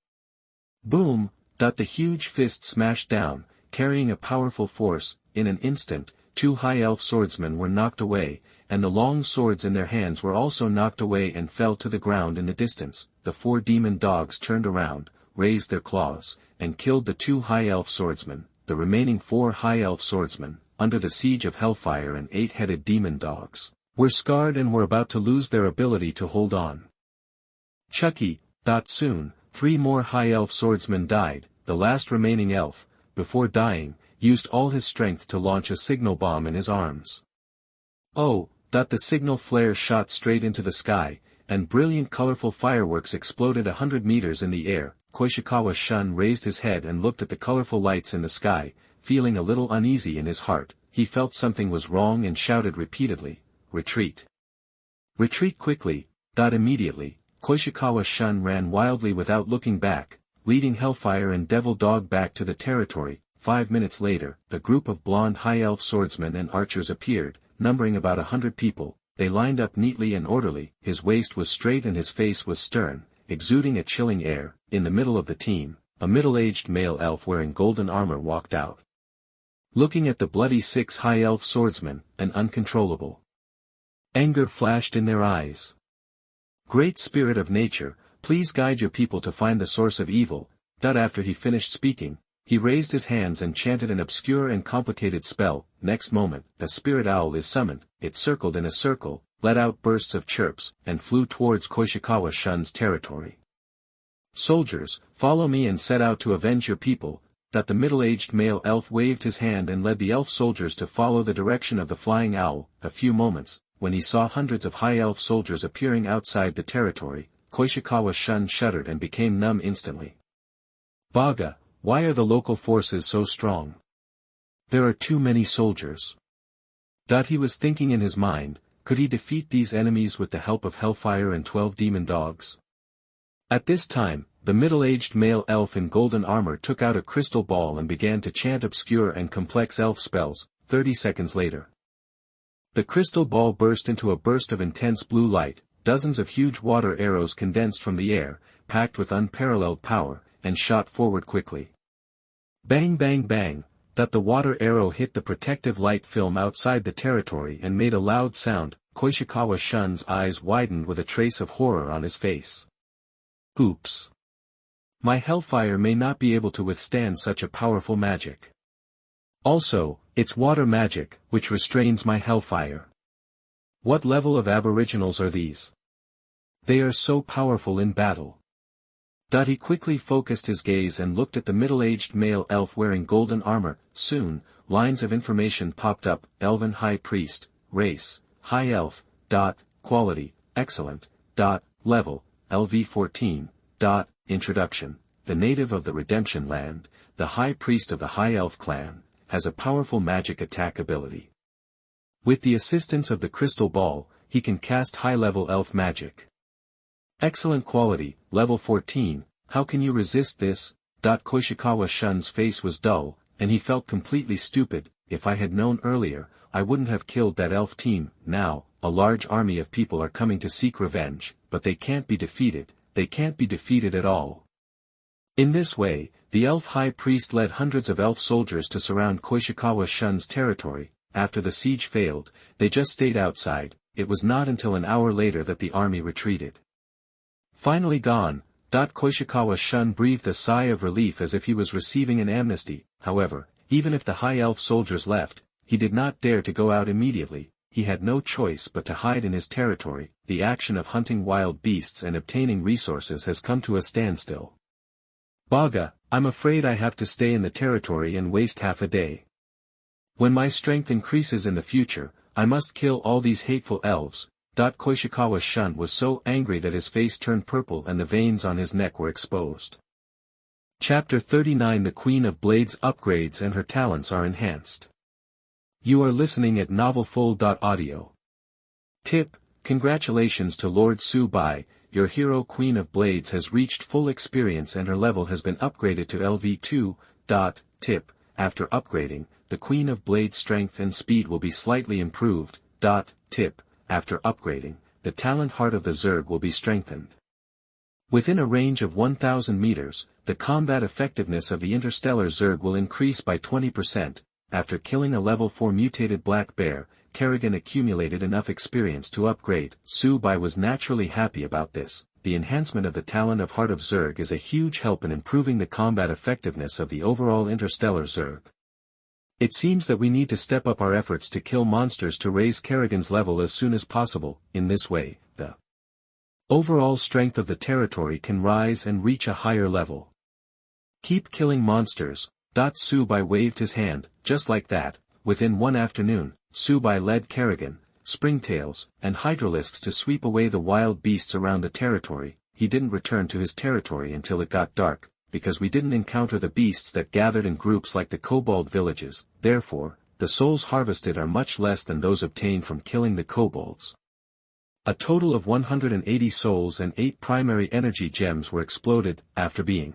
Boom! The huge fist smashed down, carrying a powerful force. In an instant, 2 high elf swordsmen were knocked away, and the long swords in their hands were also knocked away and fell to the ground in the distance. The 4 demon dogs turned around, raised their claws, and killed the 2 high elf swordsmen. The remaining 4 high elf swordsmen, under the siege of hellfire and 8-headed demon dogs, were scarred and were about to lose their ability to hold on. Chucky. Soon, 3 more high elf swordsmen died. The last remaining elf, before dying, used all his strength to launch a signal bomb in his arms. Oh! The signal flare shot straight into the sky, and brilliant colorful fireworks exploded 100 meters in the air. Xiaoishikawa Shun raised his head and looked at the colorful lights in the sky, feeling a little uneasy in his heart. He felt something was wrong and shouted repeatedly, "Retreat! Retreat quickly!" Immediately, Xiaoishikawa Shun ran wildly without looking back, leading Hellfire and Devil Dog back to the territory. 5 minutes later, a group of blonde high elf swordsmen and archers appeared, numbering about 100 people. They lined up neatly and orderly. His waist was straight and his face was stern, exuding a chilling air. In the middle of the team, a middle-aged male elf wearing golden armor walked out. Looking at the bloody 6 high elf swordsmen, an uncontrollable anger flashed in their eyes. Great Spirit of Nature, please guide your people to find the source of evil. After he finished speaking, he raised his hands and chanted an obscure and complicated spell. Next moment, a spirit owl is summoned. It circled in a circle, let out bursts of chirps, and flew towards Xiaoishikawa Shun's territory. Soldiers, follow me and set out to avenge your people. The middle-aged male elf waved his hand and led the elf soldiers to follow the direction of the flying owl. A few moments, when he saw hundreds of high elf soldiers appearing outside the territory, Xiaoishikawa Shun shuddered and became numb instantly. Baga, why are the local forces so strong? There are too many soldiers. He was thinking in his mind, could he defeat these enemies with the help of Hellfire and 12 demon dogs? At this time, the middle-aged male elf in golden armor took out a crystal ball and began to chant obscure and complex elf spells. 30 seconds later, the crystal ball burst into a burst of intense blue light. dozens of huge water arrows condensed from the air, packed with unparalleled power, and shot forward quickly. Bang bang bang, that the water arrow hit the protective light film outside the territory and made a loud sound. Xiaoishikawa Shun's eyes widened with a trace of horror on his face. Oops. My hellfire may not be able to withstand such a powerful magic. Also, it's water magic, which restrains my hellfire. What level of aboriginals are these? They are so powerful in battle. He quickly focused his gaze and looked at the middle-aged male elf wearing golden armor. Soon, lines of information popped up. Elven High Priest, race, High Elf, quality, excellent, level, LV14, introduction, the native of the Redemption Land, the High Priest of the High Elf clan, has a powerful magic attack ability. With the assistance of the crystal ball, he can cast high-level elf magic. Excellent quality, level 14, how can you resist this? Xiaoishikawa Shun's face was dull, and he felt completely stupid. If I had known earlier, I wouldn't have killed that elf team. Now, a large army of people are coming to seek revenge, but they can't be defeated at all. In this way, the elf high priest led hundreds of elf soldiers to surround Xiaoishikawa Shun's territory. After the siege failed, they just stayed outside. It was not until an hour later that the army retreated. Finally gone, Xiaoishikawa Shun breathed a sigh of relief as if he was receiving an amnesty. However, even if the high elf soldiers left, he did not dare to go out immediately. He had no choice but to hide in his territory. The action of hunting wild beasts and obtaining resources has come to a standstill. Baga, I'm afraid I have to stay in the territory and waste half a day. When my strength increases in the future, I must kill all these hateful elves. Xiaoishikawa Shun was so angry that his face turned purple and the veins on his neck were exposed. Chapter 39 The Queen of Blades upgrades and her talents are enhanced. You are listening at novelfull.audio. Tip, congratulations to Lord Su Bai, your hero Queen of Blades has reached full experience and her level has been upgraded to LV2. Tip, after upgrading, the Queen of Blades strength and speed will be slightly improved. Tip, after upgrading, the talent heart of the Zerg will be strengthened. Within a range of 1000 meters, the combat effectiveness of the interstellar Zerg will increase by 20%. After killing a level 4 mutated black bear, Kerrigan accumulated enough experience to upgrade. Su Bai was naturally happy about this. The enhancement of the talent of Heart of Zerg is a huge help in improving the combat effectiveness of the overall interstellar Zerg. It seems that we need to step up our efforts to kill monsters to raise Kerrigan's level as soon as possible. In this way, the overall strength of the territory can rise and reach a higher level. Keep killing monsters. Su Bai waved his hand. Just like that, within one afternoon, Su Bai led Kerrigan, Springtails, and Hydralisks to sweep away the wild beasts around the territory. He didn't return to his territory until it got dark, because we didn't encounter the beasts that gathered in groups like the kobold villages. Therefore, the souls harvested are much less than those obtained from killing the kobolds. A total of 180 souls and 8 primary energy gems were exploded. After being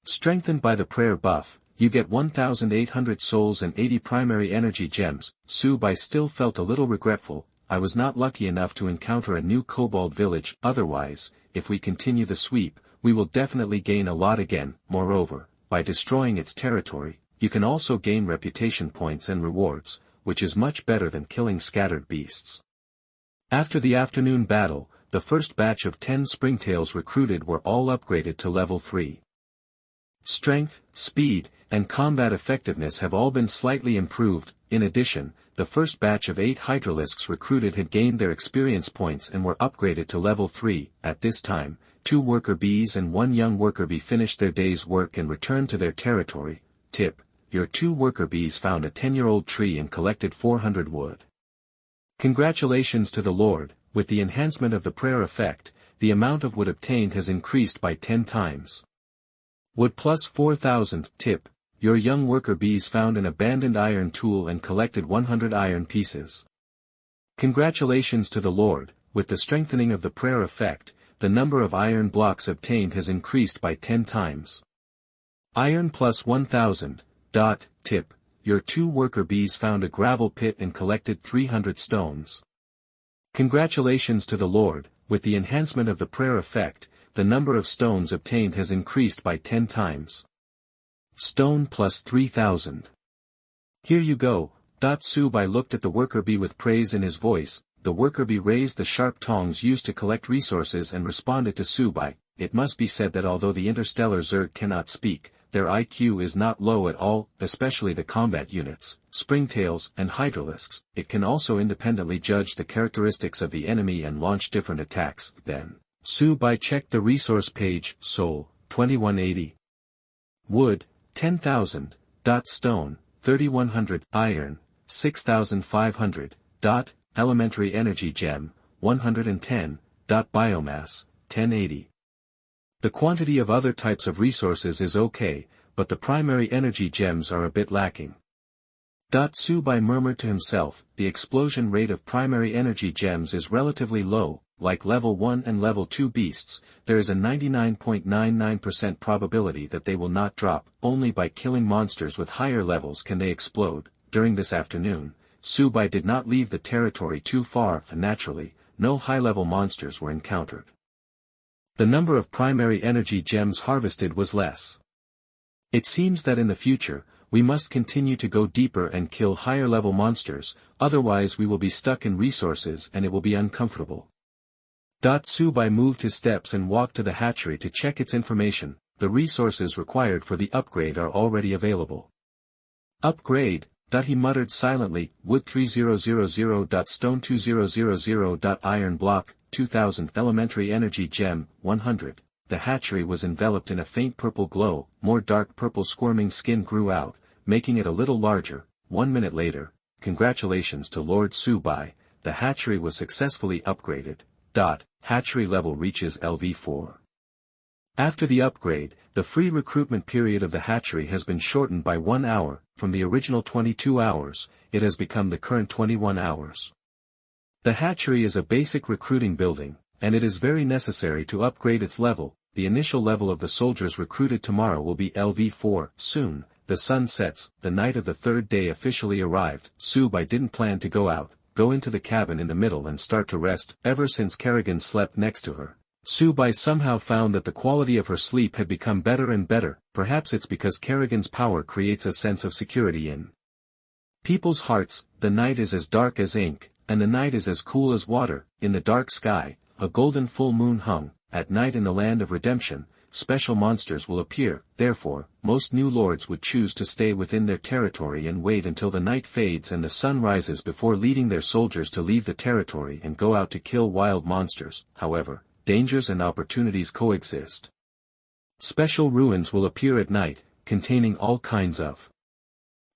strengthened by the prayer buff, you get 1,800 souls and 80 primary energy gems. Su Bai still felt a little regretful. I was not lucky enough to encounter a new kobold village. Otherwise, if we continue the sweep, we will definitely gain a lot again. Moreover, by destroying its territory, you can also gain reputation points and rewards, which is much better than killing scattered beasts. After the afternoon battle, the first batch of 10 Springtails recruited were all upgraded to level 3. Strength, speed, and combat effectiveness have all been slightly improved. In addition, the first batch of 8 Hydralisks recruited had gained their experience points and were upgraded to level 3. At this time, 2 worker bees and 1 young worker bee finished their day's work and returned to their territory. Tip, your 2 worker bees found a 10-year-old tree and collected 400 wood. Congratulations to the Lord. With the enhancement of the prayer effect, the amount of wood obtained has increased by 10 times. Wood plus 4,000. Tip, your young worker bees found an abandoned iron tool and collected 100 iron pieces. Congratulations to the Lord. With the strengthening of the prayer effect, the number of iron blocks obtained has increased by 10 times. Iron plus 1,000. Tip, your 2 worker bees found a gravel pit and collected 300 stones. Congratulations to the Lord, with the enhancement of the prayer effect, the number of stones obtained has increased by 10 times. Stone plus 3,000. Here you go. Subai looked at the worker bee with praise in his voice. The worker bee raised the sharp tongs used to collect resources and responded to Subai. It must be said that although the interstellar Zerg cannot speak, their IQ is not low at all, especially the combat units, springtails, and hydralisks. It can also independently judge the characteristics of the enemy and launch different attacks. Then, Subai checked the resource page. Soul, 2180. Wood, 10,000. Stone, 3,100. Iron, 6,500. Elementary energy gem, 110. Biomass, 1080. The quantity of other types of resources is okay, but the primary energy gems are a bit lacking. Subai murmured to himself, the explosion rate of primary energy gems is relatively low. Like level 1 and level 2 beasts, there is a 99.99% probability that they will not drop. Only by killing monsters with higher levels can they explode. During this afternoon, Subai did not leave the territory too far, and naturally, no high-level monsters were encountered. The number of primary energy gems harvested was less. It seems that in the future, we must continue to go deeper and kill higher-level monsters, otherwise we will be stuck in resources and it will be uncomfortable. Subai moved his steps and walked to the hatchery to check its information. The resources required for the upgrade are already available. Upgrade, he muttered silently. Wood 3000. Stone 2000. Iron block, 2000. Elementary energy gem, 100. The hatchery was enveloped in a faint purple glow. More dark purple squirming skin grew out, making it a little larger. 1 minute later, congratulations to Lord Subai, the hatchery was successfully upgraded. Hatchery level reaches LV4. After the upgrade, the free recruitment period of the hatchery has been shortened by 1 hour. From the original 22 hours, it has become the current 21 hours. The hatchery is a basic recruiting building, and it is very necessary to upgrade its level. The initial level of the soldiers recruited tomorrow will be LV4. Soon, the sun sets. The night of the third day officially arrived. Subai didn't plan to go out, go into the cabin in the middle and start to rest. Ever since Kerrigan slept next to her, Subai somehow found that the quality of her sleep had become better and better. Perhaps it's because Kerrigan's power creates a sense of security in people's hearts. The night is as dark as ink, and the night is as cool as water. In the dark sky, a golden full moon hung. At night in the land of redemption, special monsters will appear. Therefore, most new lords would choose to stay within their territory and wait until the night fades and the sun rises before leading their soldiers to leave the territory and go out to kill wild monsters. However, dangers and opportunities coexist. Special ruins will appear at night, containing all kinds of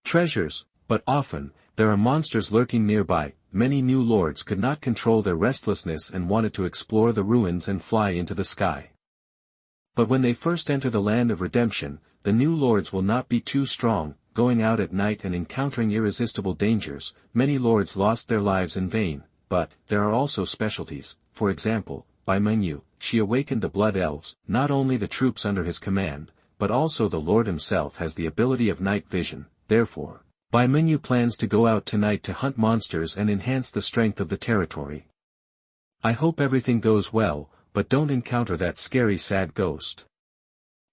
treasures, but often, there are monsters lurking nearby. Many new lords could not control their restlessness and wanted to explore the ruins and fly into the sky. But when they first enter the land of redemption, the new lords will not be too strong, going out at night and encountering irresistible dangers. Many lords lost their lives in vain, but there are also specialties. For example, by Mengyu, she awakened the blood elves. Not only the troops under his command, but also the lord himself has the ability of night vision. Therefore, Bai Mengyu plans to go out tonight to hunt monsters and enhance the strength of the territory. I hope everything goes well, but don't encounter that scary sad ghost.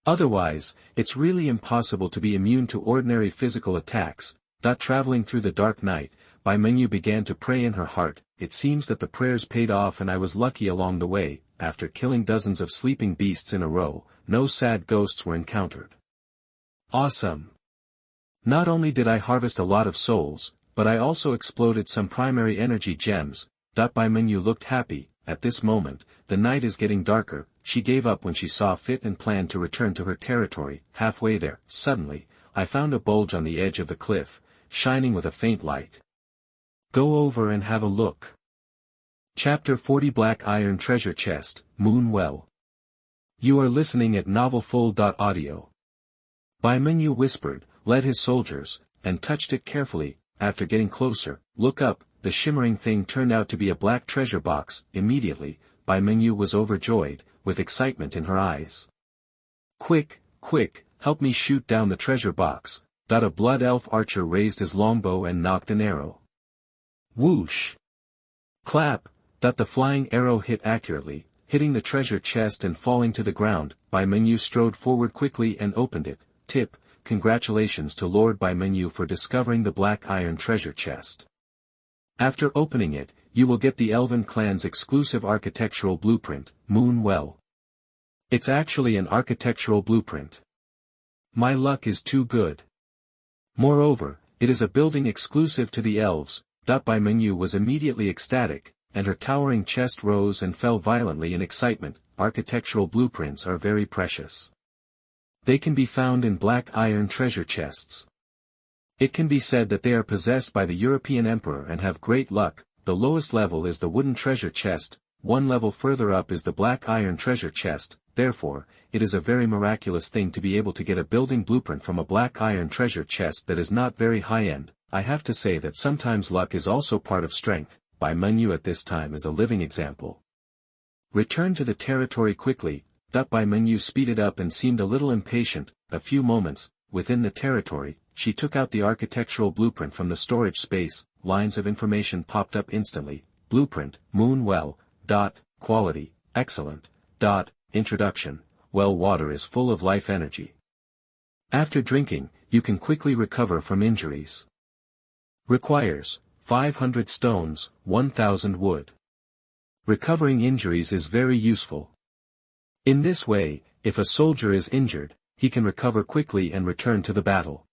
Otherwise, it's really impossible to be immune to ordinary physical attacks. Traveling through the dark night, Bai Mengyu began to pray in her heart. It seems that the prayers paid off and I was lucky along the way. After killing dozens of sleeping beasts in a row, no sad ghosts were encountered. Awesome! Not only did I harvest a lot of souls, but I also exploded some primary energy gems. Bai Mengyu looked happy. At this moment, the night is getting darker. She gave up when she saw fit and planned to return to her territory. Halfway there, suddenly, I found a bulge on the edge of the cliff, shining with a faint light. Go over and have a look. Chapter 40 Black Iron Treasure Chest, Moon Well. You are listening at novelfull.audio. Bai Mengyu whispered, led his soldiers, and touched it carefully. After getting closer, look up. The shimmering thing turned out to be a black treasure box. Immediately, Bai Mengyu was overjoyed, with excitement in her eyes. Quick, quick, help me shoot down the treasure box. A blood elf archer raised his longbow and knocked an arrow. Whoosh! Clap! The flying arrow hit accurately, hitting the treasure chest and falling to the ground. Bai Mengyu strode forward quickly and opened it. Tip: congratulations to Lord Bai Mengyu for discovering the black iron treasure chest. After opening it, you will get the Elven clan's exclusive architectural blueprint, Moon Well. It's actually an architectural blueprint. My luck is too good. Moreover, it is a building exclusive to the elves. Bai Mengyu was immediately ecstatic, and her towering chest rose and fell violently in excitement. Architectural blueprints are very precious. They can be found in black iron treasure chests. It can be said that they are possessed by the European emperor and have great luck. The lowest level is the wooden treasure chest, one level further up is the black iron treasure chest. Therefore, it is a very miraculous thing to be able to get a building blueprint from a black iron treasure chest that is not very high-end. I have to say that sometimes luck is also part of strength. Bai Mengyu at this time is a living example. Return to the territory quickly. Bai Mengyu speeded up and seemed a little impatient. A few moments, within the territory, she took out the architectural blueprint from the storage space. Lines of information popped up instantly. Blueprint, Moon Well. Quality, excellent. Introduction, well water is full of life energy. After drinking, you can quickly recover from injuries. Requires 500 stones, 1000 wood. Recovering injuries is very useful. In this way, if a soldier is injured, he can recover quickly and return to the battle.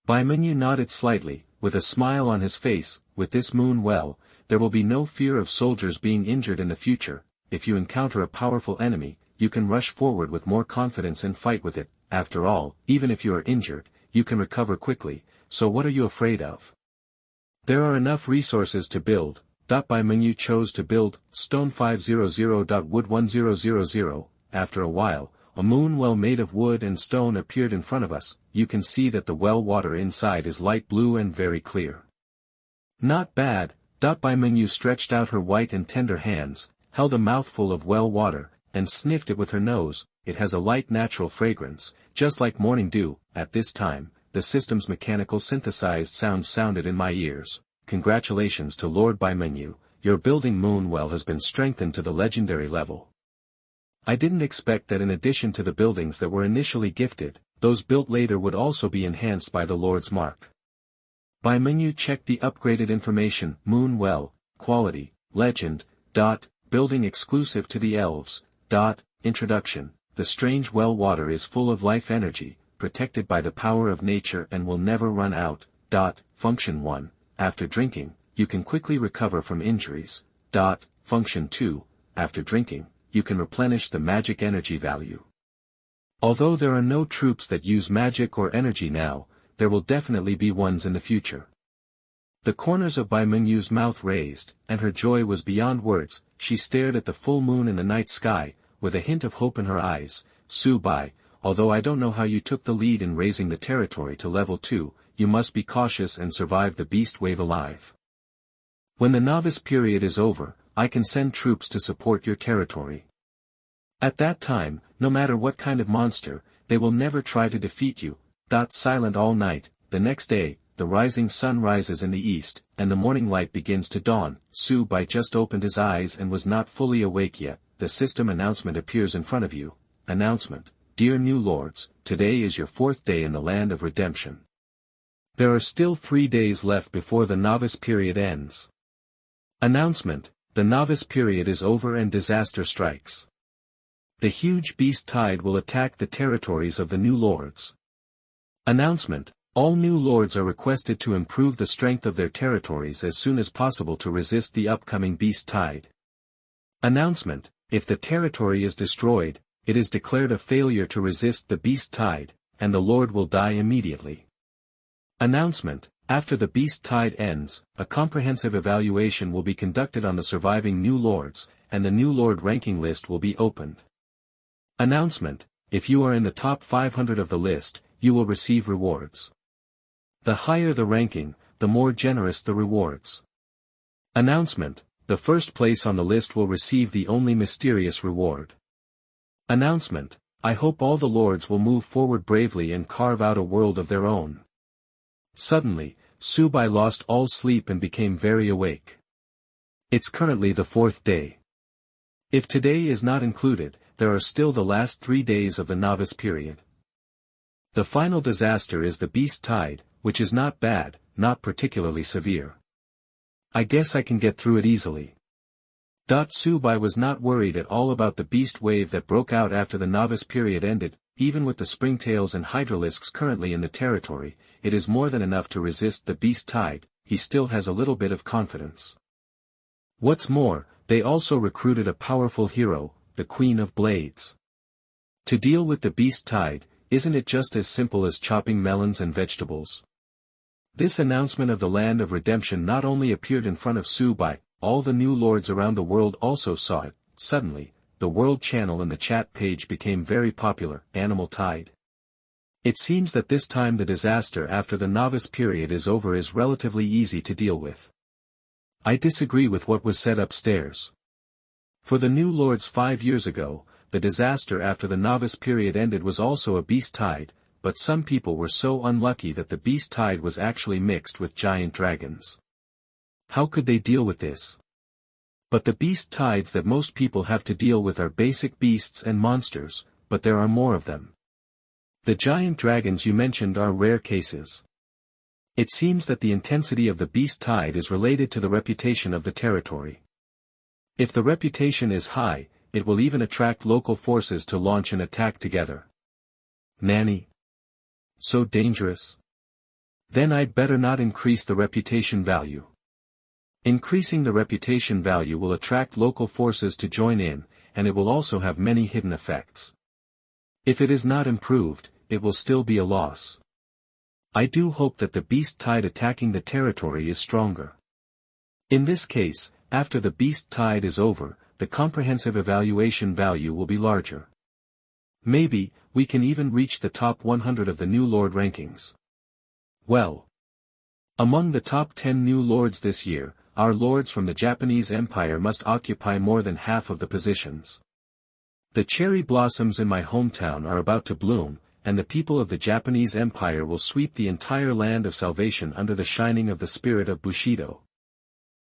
Bai Mengyu nodded slightly, with a smile on his face. With this Moon Well, there will be no fear of soldiers being injured in the future. If you encounter a powerful enemy, you can rush forward with more confidence and fight with it. After all, even if you are injured, you can recover quickly, so what are you afraid of? There are enough resources to build. Bai Mengyu chose to build, stone 500. Wood 1000. After a while, a moon well made of wood and stone appeared in front of us. You can see that the well water inside is light blue and very clear. Not bad. Bai Mengyu stretched out her white and tender hands, held a mouthful of well water, and sniffed it with her nose. It has a light natural fragrance, just like morning dew. At this time, the system's mechanical synthesized sound sounded in my ears. Congratulations to Lord Bai Mengyu, your building Moon Well has been strengthened to the legendary level. I didn't expect that in addition to the buildings that were initially gifted, those built later would also be enhanced by the Lord's mark. Bai Mengyu checked the upgraded information. Moon Well, quality, legend, building exclusive to the elves, introduction, the strange well water is full of life energy, protected by the power of nature and will never run out. Function 1, after drinking, you can quickly recover from injuries. Function 2, after drinking, you can replenish the magic energy value. Although there are no troops that use magic or energy now, there will definitely be ones in the future. The corners of Bai Mengyu's mouth raised, and her joy was beyond words. She stared at the full moon in the night sky, with a hint of hope in her eyes. Su Bai, although I don't know how you took the lead in raising the territory to level 2, you must be cautious and survive the beast wave alive. When the novice period is over, I can send troops to support your territory. At that time, no matter what kind of monster, they will never try to defeat you. Silent all night. The next day, the rising sun rises in the east, and the morning light begins to dawn. Su Bai just opened his eyes and was not fully awake yet. The system announcement appears in front of you. Announcement. Dear new lords, today is your 4th day in the land of redemption. There are still 3 days left before the novice period ends. Announcement. The novice period is over and disaster strikes. The huge beast tide will attack the territories of the new lords. Announcement. All new lords are requested to improve the strength of their territories as soon as possible to resist the upcoming beast tide. Announcement. If the territory is destroyed, it is declared a failure to resist the beast tide, and the lord will die immediately. Announcement. After the beast tide ends, a comprehensive evaluation will be conducted on the surviving new lords, and the new lord ranking list will be opened. Announcement. If you are in the top 500 of the list, you will receive rewards. The higher the ranking, the more generous the rewards. Announcement. The first place on the list will receive the only mysterious reward. Announcement. I hope all the lords will move forward bravely and carve out a world of their own. Suddenly, Su Bai lost all sleep and became very awake. It's currently the 4th day. If today is not included, there are still the last 3 days of the novice period. The final disaster is the beast tide, which is not bad, not particularly severe. I guess I can get through it easily. Subai was not worried at all about the beast wave that broke out after the novice period ended. Even with the springtails and hydralisks currently in the territory, it is more than enough to resist the beast tide. He still has a little bit of confidence. What's more, they also recruited a powerful hero, the Queen of Blades. To deal with the beast tide, isn't it just as simple as chopping melons and vegetables? This announcement of the land of redemption not only appeared in front of Subai, all the new lords around the world also saw it. Suddenly, the world channel and the chat page became very popular. Animal tide. It seems that this time the disaster after the novice period is over is relatively easy to deal with. I disagree with what was said upstairs. For the new lords 5 years ago, the disaster after the novice period ended was also a beast tide, but some people were so unlucky that the beast tide was actually mixed with giant dragons. How could they deal with this? But the beast tides that most people have to deal with are basic beasts and monsters, but there are more of them. The giant dragons you mentioned are rare cases. It seems that the intensity of the beast tide is related to the reputation of the territory. If the reputation is high, it will even attract local forces to launch an attack together. Nanny? So dangerous? Then I'd better not increase the reputation value. Increasing the reputation value will attract local forces to join in, and it will also have many hidden effects. If it is not improved, it will still be a loss. I do hope that the beast tide attacking the territory is stronger. In this case, after the beast tide is over, the comprehensive evaluation value will be larger. Maybe, we can even reach the top 100 of the new lord rankings. Well, among the top 10 new lords this year, our lords from the Japanese Empire must occupy more than half of the positions. The cherry blossoms in my hometown are about to bloom, and the people of the Japanese Empire will sweep the entire land of salvation under the shining of the spirit of Bushido.